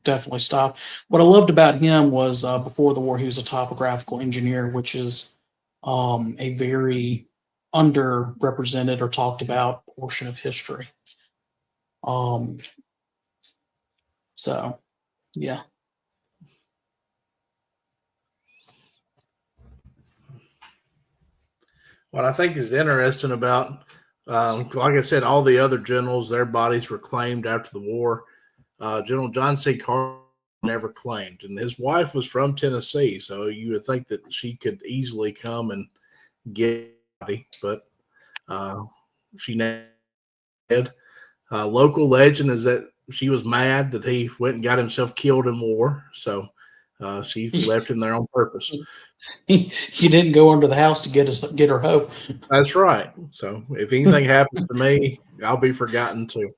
definitely stopped. What I loved about him was before the war, he was a topographical engineer, which is a very underrepresented or talked about portion of history. So yeah. What I think is interesting about, like I said, all the other generals, their bodies were claimed after the war. General John C. Carter never claimed, and his wife was from Tennessee, so you would think that she could easily come and get a body, but she never did. Local legend is that she was mad that he went and got himself killed in war, so she left him there on purpose. He didn't go under the house to get her hope. That's right. So if anything happens to me, I'll be forgotten too.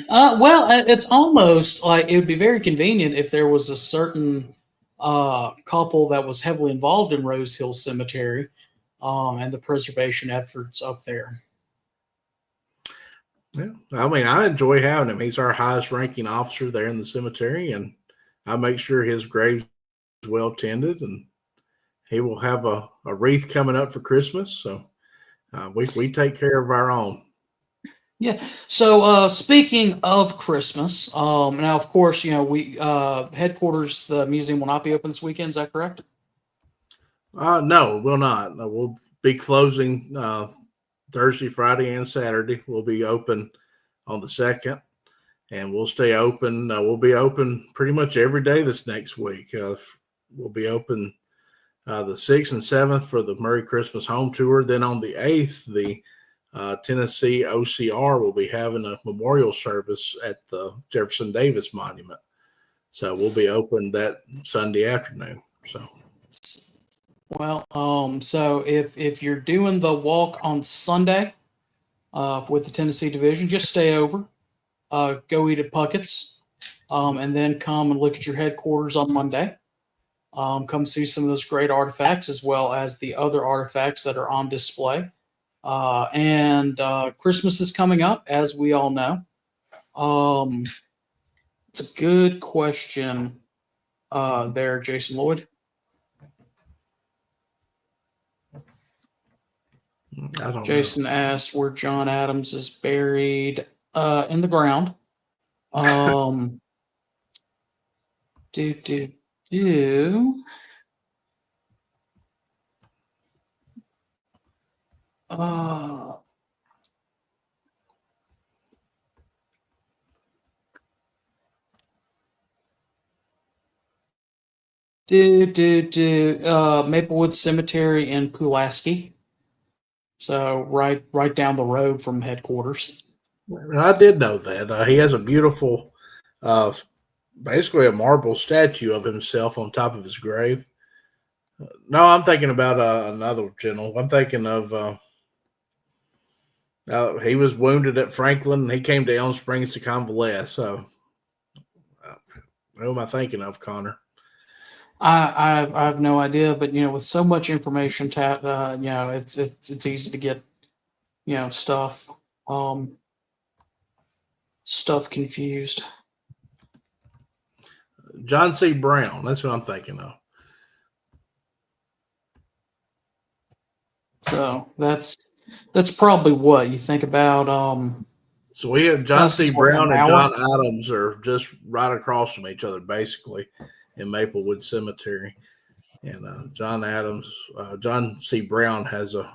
Well, it's almost like it would be very convenient if there was a certain couple that was heavily involved in Rose Hill Cemetery and the preservation efforts up there. Yeah, I mean, I enjoy having him. He's our highest ranking officer there in the cemetery, and I make sure his grave is well tended, and he will have a wreath coming up for Christmas. So we take care of our own. Yeah. So speaking of Christmas, now of course we headquarters, the museum will not be open this weekend. Is that correct? No, we'll not. We'll be closing Thursday, Friday, and Saturday. We'll be open on the 2nd, and we'll stay open. We'll be open pretty much every day this next week. We'll be open the 6th and 7th for the Merry Christmas Home Tour. Then on the 8th, the Tennessee OCR will be having a memorial service at the Jefferson Davis Monument. So we'll be open that Sunday afternoon. So. Well, so if you're doing the walk on Sunday with the Tennessee division, just stay over, go eat at Puckett's, and then come and look at your headquarters on Monday. Come see some of those great artifacts as well as the other artifacts that are on display. And Christmas is coming up, as we all know. It's a good question there, Jason Lloyd. I don't Jason asked where John Adams is buried. In the ground. Do do do. Uh, Maplewood Cemetery in Pulaski. So right down the road from headquarters. know. I did know that. He has a beautiful, basically a marble statue of himself on top of his grave. No, I'm thinking about another general. I'm thinking of he was wounded at Franklin, and he came to Elm Springs to convalesce. So, who am I thinking of, Connor? I have no idea, but with so much information, it's easy to get stuff stuff confused. John C. Brown. That's what I'm thinking of. So that's probably what you think about. So we have John C. That's like Brown an and hour. John Adams are just right across from each other, basically, in Maplewood Cemetery. And John C. Brown has a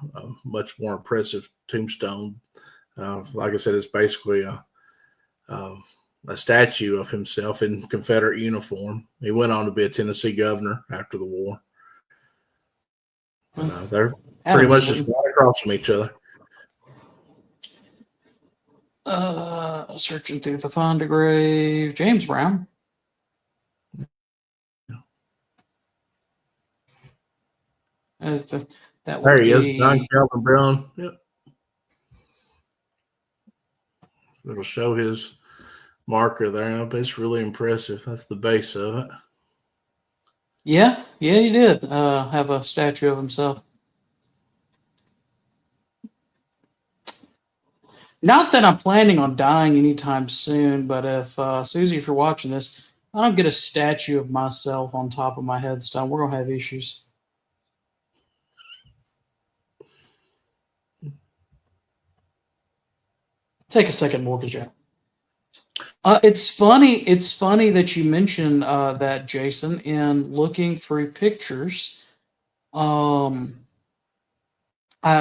much more impressive tombstone. Like I said, it's basically a statue of himself in Confederate uniform. He went on to be a Tennessee governor after the war. They're pretty much just right across from each other. Searching through the Fonda grave, James Brown. That There would he is, be John Calvin Brown. Yep. It'll show his marker there. It's really impressive. That's the base of it. yeah, he did have a statue of himself. Not that I'm planning on dying anytime soon, but if Susie, if you're watching this, I don't get a statue of myself on top of my headstone, we're gonna have issues. Take a second, mortgage out. It's funny that you mentioned that, Jason. In looking through pictures, I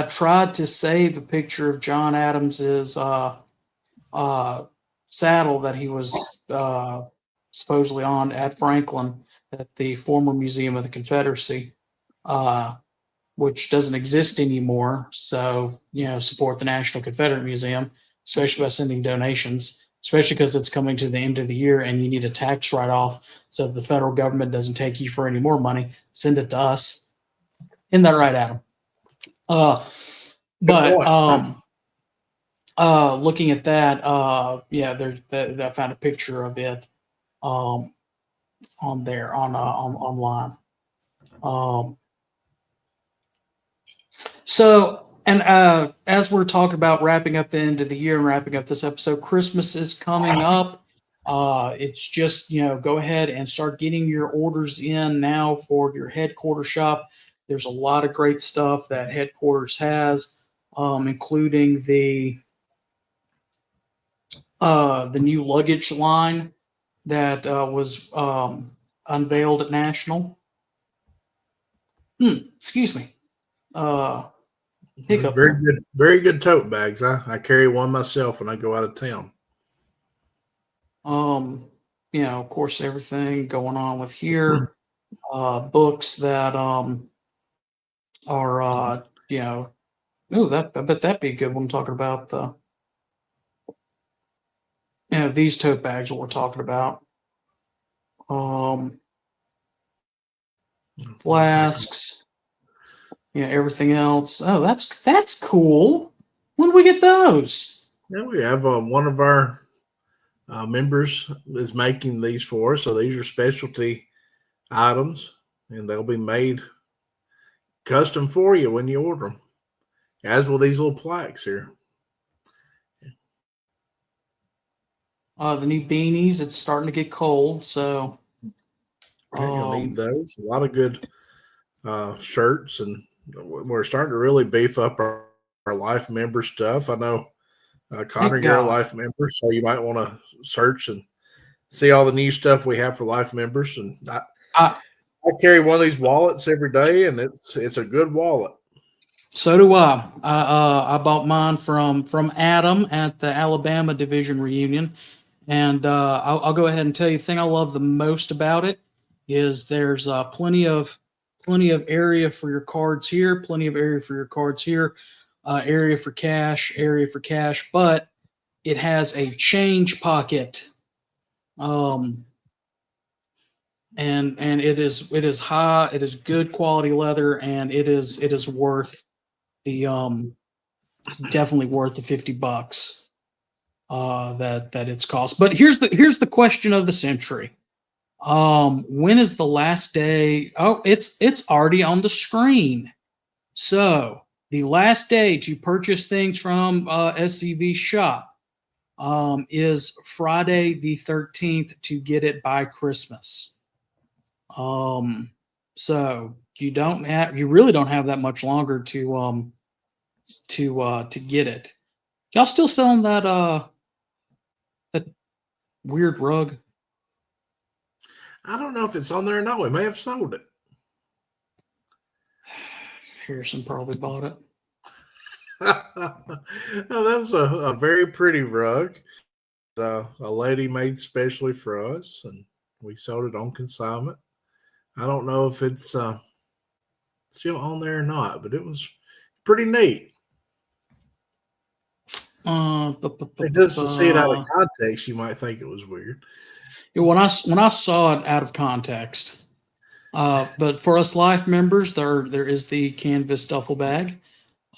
tried to save a picture of John Adams's saddle that he was supposedly on at Franklin at the former Museum of the Confederacy, which doesn't exist anymore. So, support the National Confederate Museum, especially by sending donations, especially because it's coming to the end of the year and you need a tax write-off so the federal government doesn't take you for any more money. Send it to us. Isn't that right, Adam? Looking at that, I found a picture of it on there online. So, and as we're talking about wrapping up the end of the year and wrapping up this episode, Christmas is coming up. It's just, go ahead and start getting your orders in now for your headquarters shop. There's a lot of great stuff that headquarters has, including the new luggage line that was unveiled at National. Excuse me. Hiccup Very there. good, very good tote bags. I carry one myself when I go out of town. Of course, everything going on with here. Books that are I bet that'd be a good one, talking about these tote bags that we're talking about. Flasks, everything else. Oh, that's cool. When do we get those? Yeah, we have one of our members is making these for us. So these are specialty items, and they'll be made custom for you when you order them, as will these little plaques here. The new beanies. It's starting to get cold, so You'll need those. A lot of good shirts, and we're starting to really beef up our our life member stuff. I know Connor, Thank you're a God. life member, so you might want to search and see all the new stuff we have for life members. And I, I carry one of these wallets every day, and it's a good wallet. So do I. I bought mine from Adam at the Alabama Division reunion, and I'll go ahead and tell you the thing I love the most about it is there's plenty of area for your cards here, plenty of area for your cards here, area for cash, but it has a change pocket, um, and it is high, it is good quality leather, and it is worth the definitely worth the $50 that it's cost. But here's the question of the century. When is the last day? Oh, it's already on the screen. So the last day to purchase things from SCV shop is Friday the 13th to get it by Christmas. So you really don't have that much longer to get it. Y'all still selling that weird rug? I don't know if it's on there or not. We may have sold it. Harrison probably bought it. Oh, that was a very pretty rug. A lady made specially for us, and we sold it on consignment. I don't know if it's still on there or not, but it was pretty neat. Just to see it out of context, you might think it was weird. When I saw it out of context, but for us life members, there is the canvas duffel bag.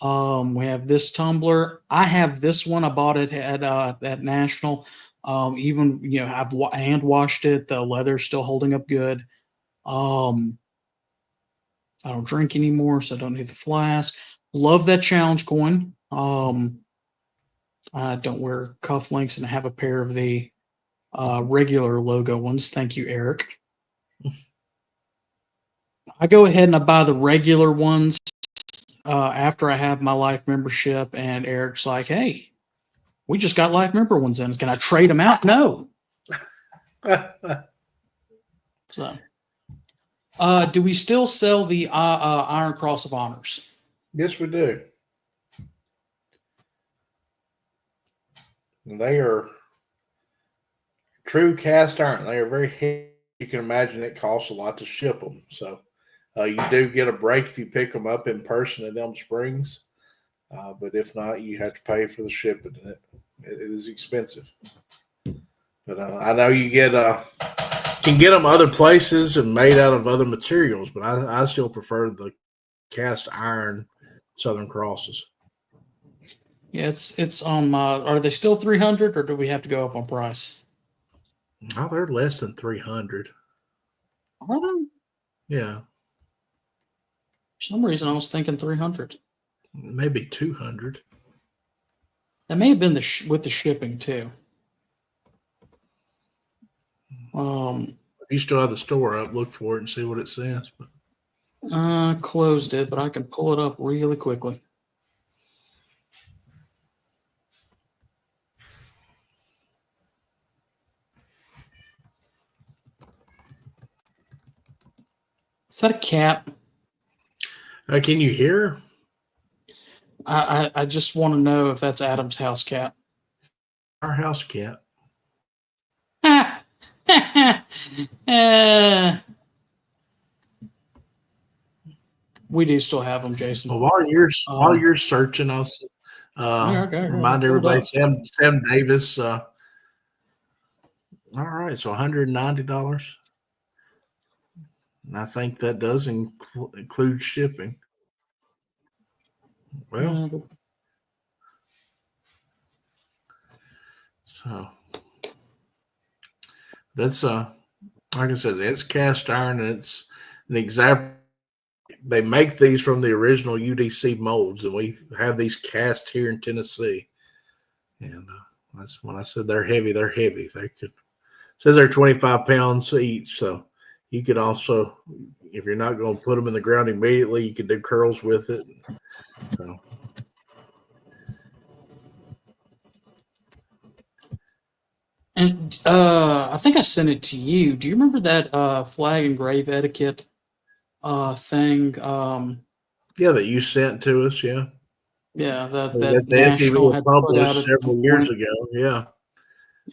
We have this tumbler. I have this one. I bought it at National. Even I've hand washed it. The leather's still holding up good. I don't drink anymore, so I don't need the flask. Love that challenge coin. I don't wear cufflinks, and I have a pair of the regular logo ones. Thank you, Eric. I go ahead and I buy the regular ones after I have my life membership, and Eric's like, "Hey, we just got life member ones in. Can I trade them out?" No. So, do we still sell the Iron Cross of Honors? Yes, we do. They are true cast iron. They are very heavy. You can imagine it costs a lot to ship them. So you do get a break if you pick them up in person at Elm Springs. But if not, you have to pay for the shipping. It is expensive. But I know you can get them other places and made out of other materials. But I still prefer the cast iron Southern Crosses. Yeah, it's on my. Are they still 300, or do we have to go up on price? Oh, they're less than 300. Are they? Yeah. For some reason, I was thinking 300. Maybe 200. That may have been with the shipping too. If you still have the store up, look for it and see what it says. Closed it, but I can pull it up really quickly. Is that a cat? Can you hear? I just want to know if that's Adam's house cat. Our house cat. We do still have them, Jason. Well, while you're searching, I'll remind everybody Sam Davis. All right, so $190. And I think that does include shipping. Well, so that's like I said, it's cast iron, and it's an example. They make these from the original UDC molds, and we have these cast here in Tennessee. And that's when I said they're heavy. They're heavy. It says they're 25 pounds each. So you could also, if you're not going to put them in the ground immediately, you could do curls with it. So And I think I sent it to you. Do you remember that flag and grave etiquette thing? Yeah, that you sent to us. Yeah, Yeah, that that the SCV National had had put out published at the several years point. ago. Yeah.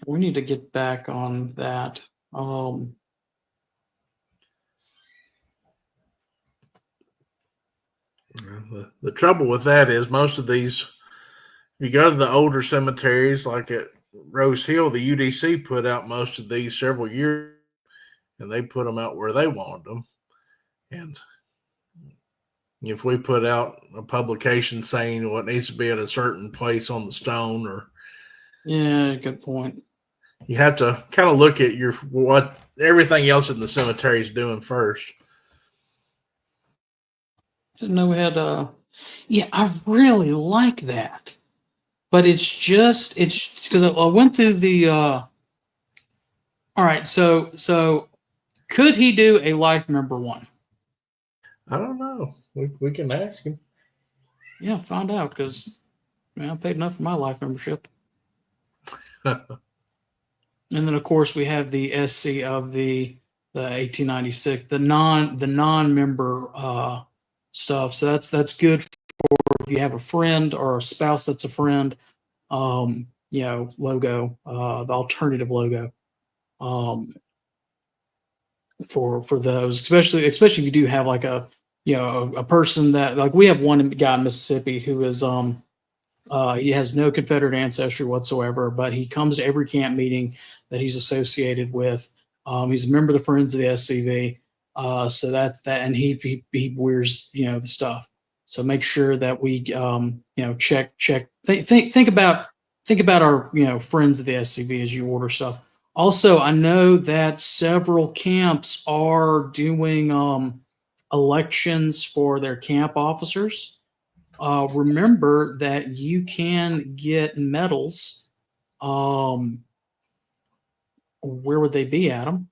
We need to get back on that. The trouble with that is most of these, you go to the older cemeteries like at Rose Hill, the UDC put out most of these several years, and they put them out where they wanted them. And if we put out a publication saying what needs to be at a certain place on the stone, or Yeah, good point. you have to kind of look at your what everything else in the cemetery is doing first. Didn't know we had yeah, I really like that. But it's because I went through the all right, so could he do a life member one? I don't know. We can ask him. Yeah, find out because I paid enough for my life membership. And then of course we have the SC of the 1896, the non-member stuff. So that's good if you have a friend or a spouse that's a friend. Logo, the alternative logo. For those, especially if you do have like a person that, like, we have one guy in Mississippi who is he has no Confederate ancestry whatsoever, but he comes to every camp meeting that he's associated with. He's a member of the Friends of the SCV. So that's that, and he wears the stuff. So make sure that we check think about our friends of the SCV as you order stuff. Also, I know that several camps are doing elections for their camp officers. Remember that you can get medals. Where would they be, Adam?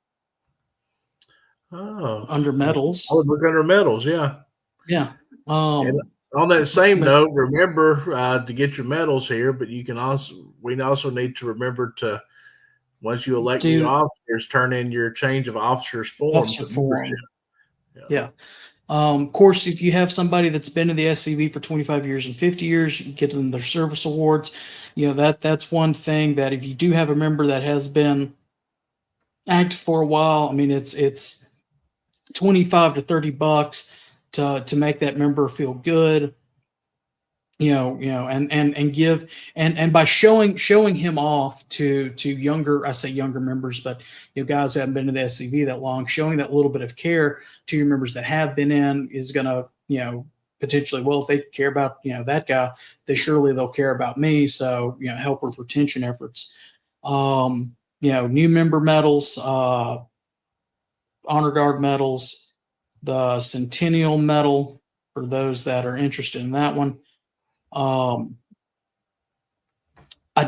Oh, Under I medals. would look under medals. Yeah. Yeah. And on that same But note, remember to get your medals here, but we also need to remember to, once you elect new do officers, turn in your change of officers forms officer of membership. form. Yeah. Yeah. Of course, if you have somebody that's been in the SCV for 25 years and 50 years, you get them their service awards. That's one thing that if you do have a member that has been active for a while, I mean, it's 25 to 30 bucks to make that member feel good. And give and by showing him off to younger, I say younger members, but guys who haven't been to the SCV that long, showing that little bit of care to your members that have been in is gonna potentially, well, if they care about that guy, they'll care about me. So help with retention efforts. New member medals, honor guard medals, the Centennial Medal for those that are interested in that one. I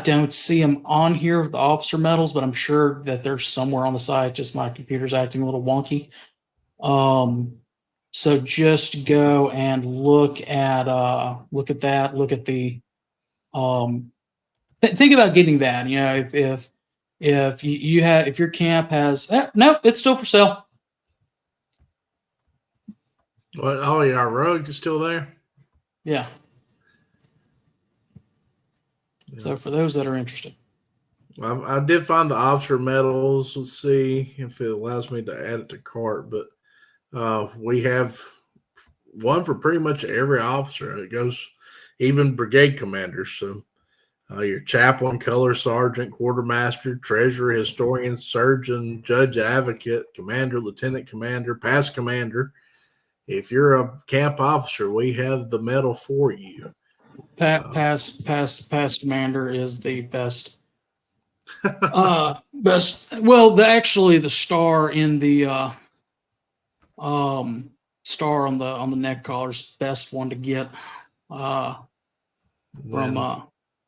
don't see them on here, the officer medals, but I'm sure that they're somewhere on the site. Just my computer's acting a little wonky. So just go and look at that. Look at the think about getting that. If your camp has nope, it's still for sale. What? Oh, yeah, our rug is still there. Yeah. So for those that are interested. I did find the officer medals. Let's see if it allows me to add it to cart, but we have one for pretty much every officer. It goes even brigade commanders. So your chaplain, color sergeant, quartermaster, treasurer, historian, surgeon, judge, advocate, commander, lieutenant commander, past commander. If you're a camp officer, we have the medal for you. Past commander is the best. Best. Well, the star in the star on the neck collar's best one to get from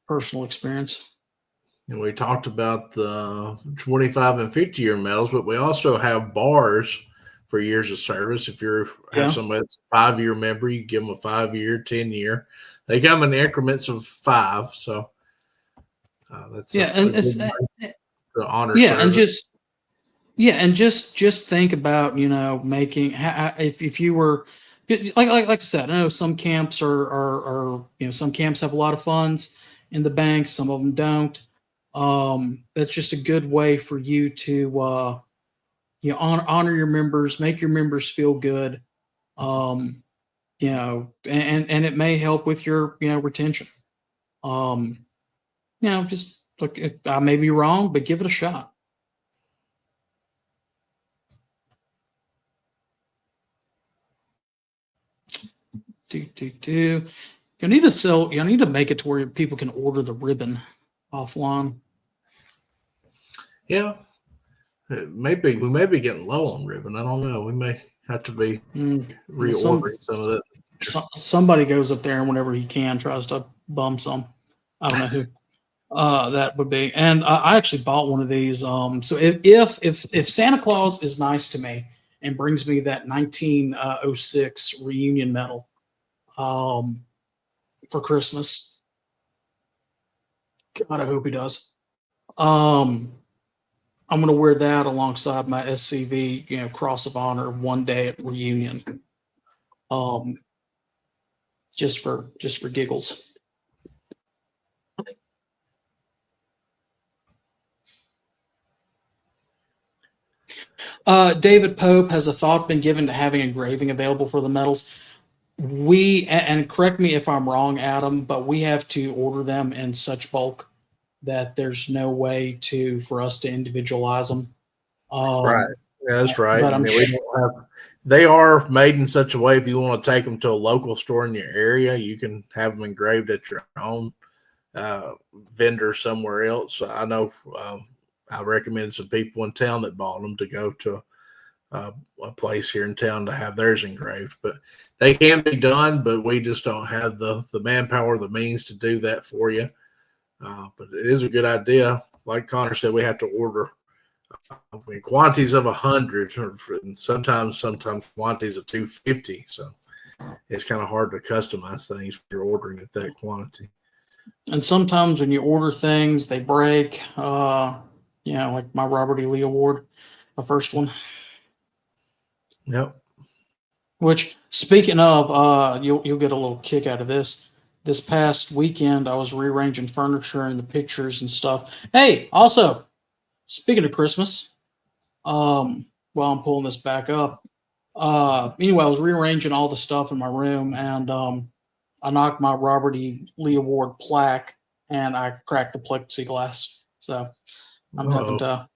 personal experience. And we talked about the 25 and 50-year medals, but we also have bars for years of service. If you have somebody that's a 5-year member, you give them a 5-year, 10-year. They come in increments of 5. So and to honor Yeah, and service. just think about, making if you were like I said, I know some camps are some camps have a lot of funds in the bank, some of them don't. That's just a good way for you to honor your members, make your members feel good. Um, and it may help with your retention. Um, just look, I may be wrong, but give it a shot. Do. You need to sell. You need to make it to where people can order the ribbon offline. Yeah, maybe we may be getting low on ribbon. I don't know. We may have to be reordering some of that. Somebody goes up there and whenever he can tries to bum some. I don't know who that would be. And I actually bought one of these. So if Santa Claus is nice to me and brings me that 1906 reunion medal for Christmas, God, I hope he does. I'm going to wear that alongside my SCV, Cross of Honor one day at reunion. Just for giggles. David Pope, has a thought been given to having engraving available for the medals? And correct me if I'm wrong, Adam, but we have to order them in such bulk that there's no way for us to individualize them. Right. Yeah, that's right. But we don't have. They are made in such a way. If you want to take them to a local store in your area, you can have them engraved at your own vendor somewhere else. I know. I recommend some people in town that bought them to go to a place here in town to have theirs engraved. But they can be done, but we just don't have the manpower, the means to do that for you. But it is a good idea. Like Connor said, we have to order quantities of 100, and sometimes quantities of 250. So it's kind of hard to customize things if you're ordering at that quantity. And sometimes when you order things, they break. Like my Robert E. Lee Award, the first one. Yep. Which, speaking of, you'll get a little kick out of this. This past weekend, I was rearranging furniture and the pictures and stuff. Hey, also, speaking of Christmas, while I'm pulling this back up, anyway, I was rearranging all the stuff in my room, and I knocked my Robert E. Lee Award plaque, and I cracked the plexiglass. So I'm having to,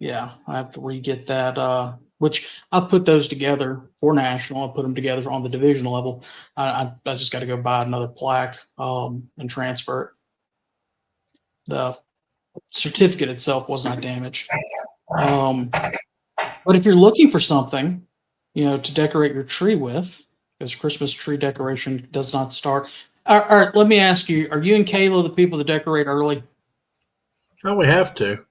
I have to re-get that. Which I put those together for national. I put them together on the division level. I just got to go buy another plaque and transfer it. The certificate itself was not damaged. But if you're looking for something, to decorate your tree with, because Christmas tree decoration does not start. All right, let me ask you: are you and Kayla the people that decorate early? Oh, we have to.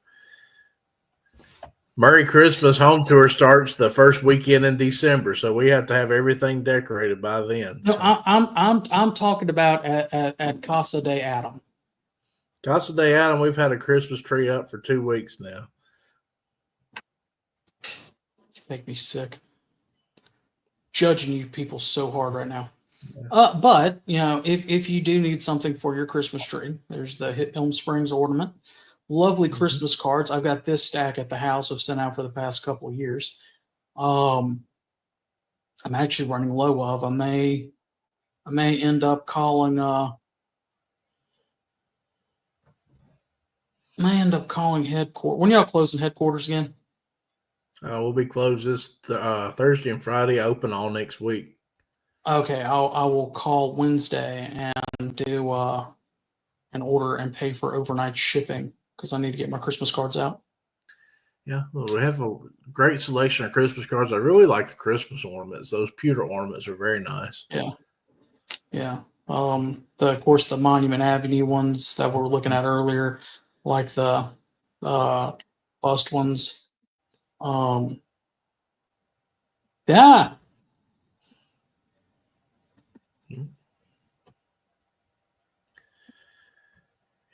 Merry Christmas home tour starts the first weekend in December, so we have to have everything decorated by then. So. No, I'm talking about at Casa de Adam. Casa de Adam, we've had a Christmas tree up for 2 weeks now. Make me sick. Judging you people so hard right now. Yeah. But if you do need something for your Christmas tree, there's the Elm Springs ornament. Lovely Christmas cards. I've got this stack at the house I've sent out for the past couple of years. I'm actually running low of. I may end up calling headquarters. When y'all closing headquarters again? We'll be closed this Thursday and Friday, open all next week. Okay, I will call Wednesday and do an order and pay for overnight shipping because I need to get my Christmas cards out. Yeah, well, we have a great selection of Christmas cards. I really like the Christmas ornaments. Those pewter ornaments are very nice. Yeah. Of course, the Monument Avenue ones that we were looking at earlier, like the bust ones. Yeah.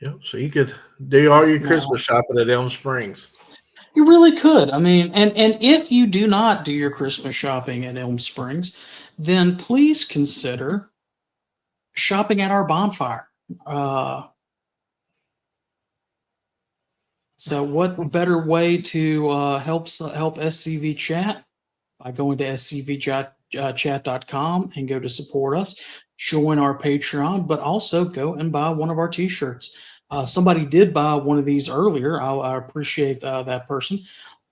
Yep. So you could do all your No. Christmas shopping at Elm Springs. You really could. I mean, and if you do not do your Christmas shopping at Elm Springs, then please consider shopping at our bonfire. So what better way to help SCV chat by going to scvchat.com and go to support us, join our Patreon, but also go and buy one of our t-shirts. Somebody did buy one of these earlier. I appreciate that person.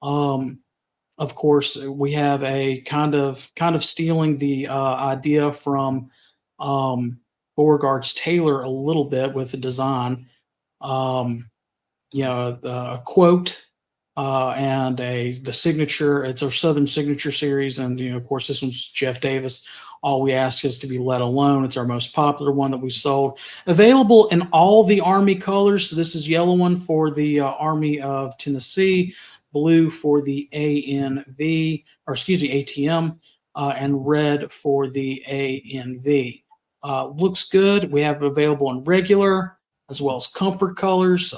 Of course, we have a kind of stealing the idea from Beauregard's Taylor a little bit with the design. A quote and the signature. It's our Southern Signature series, and of course, this one's Jeff Davis. All we ask is to be let alone. It's our most popular one that we sold. Available in all the Army colors. So this is yellow one for the Army of Tennessee, blue for the ANV, or excuse me, ATM, and red for the ANV. Looks good. We have it available in regular as well as comfort colors.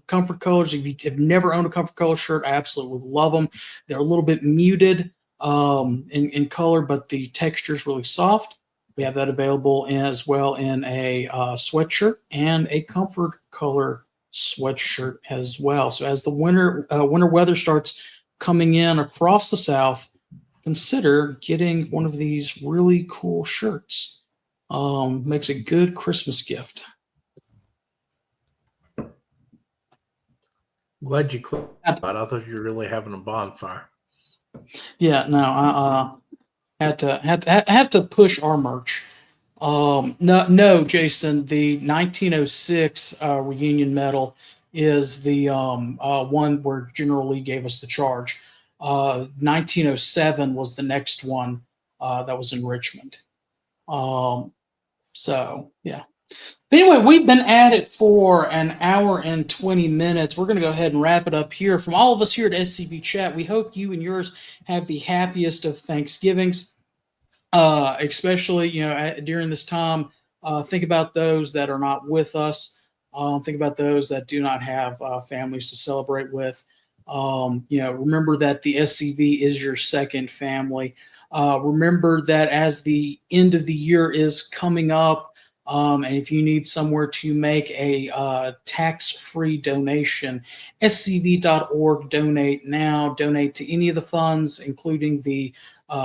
Comfort colors, if you have never owned a comfort color shirt, I absolutely love them. They're a little bit muted in color, but the texture is really soft. We have that available as well in a sweatshirt and a comfort color sweatshirt as well. So as the winter weather starts coming in across the South, consider getting one of these really cool shirts. Makes a good Christmas gift. Glad you clicked. I thought you were really having a bonfire. Yeah, no, I have to push our merch. No, Jason, the 1906 reunion medal is the one where General Lee gave us the charge. 1907 was the next one that was in Richmond. So yeah. But anyway, we've been at it for an hour and 20 minutes. We're going to go ahead and wrap it up here. From all of us here at SCV Chat, we hope you and yours have the happiest of Thanksgivings, especially during this time. Think about those that are not with us. Think about those that do not have families to celebrate with. Remember that the SCV is your second family. Remember that as the end of the year is coming up, and if you need somewhere to make a tax-free donation, scv.org, donate now. Donate to any of the funds, including the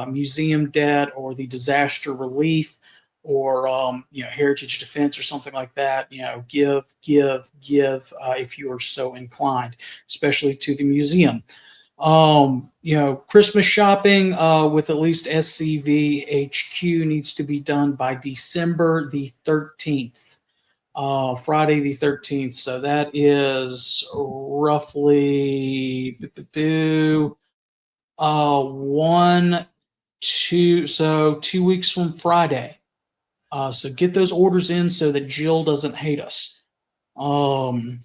museum debt or the disaster relief or heritage defense or something like that. Give if you are so inclined, especially to the museum. Christmas shopping with at least SCV HQ needs to be done by December the 13th, Friday the 13th. So that is roughly 2 weeks from Friday. So get those orders in so that Jill doesn't hate us. To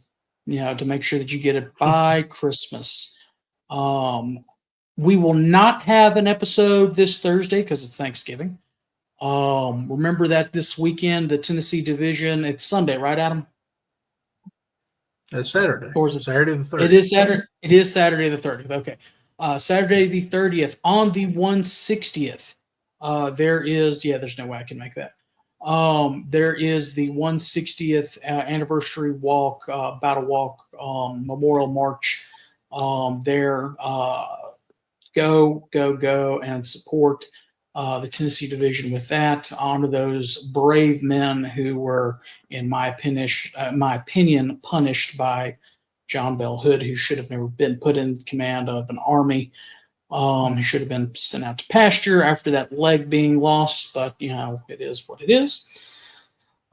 make sure that you get it by Christmas. We will not have an episode this Thursday because it's Thanksgiving. Remember that this weekend, the Tennessee division, it's Sunday, right, Adam? It's Saturday. Or is it Saturday the 30th? It is Saturday. It is Saturday the 30th. Okay. Saturday the 30th on the 160th. There's no way I can make that. There is the 160th anniversary walk, battle walk, memorial march. Go and support the Tennessee division with that. Honor those brave men who were, in my opinion, punished by John Bell Hood, who should have never been put in command of an army. He should have been sent out to pasture after that leg being lost, but it is what it is.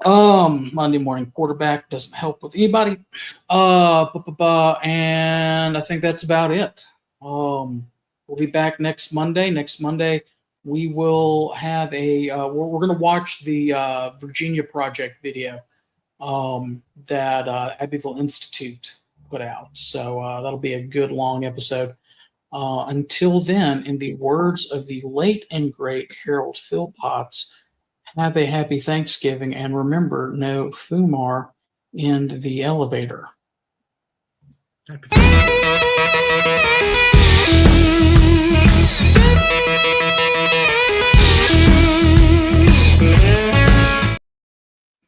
Monday morning quarterback doesn't help with anybody. And I think that's about it. We'll be back next Monday. Next Monday, we will have we're going to watch the Virginia Project video that Abbeville Institute put out. So that'll be a good long episode. Until then, in the words of the late and great Harold Philpotts, have a happy Thanksgiving, and remember, no Fumar in the elevator. Happy Thanksgiving.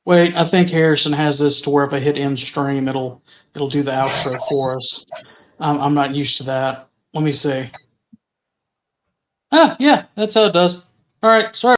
Wait, I think Harrison has this to where if I hit end stream, it'll do the outro for us. I'm not used to that. Let me see. Ah, yeah, that's how it does. All right, sorry.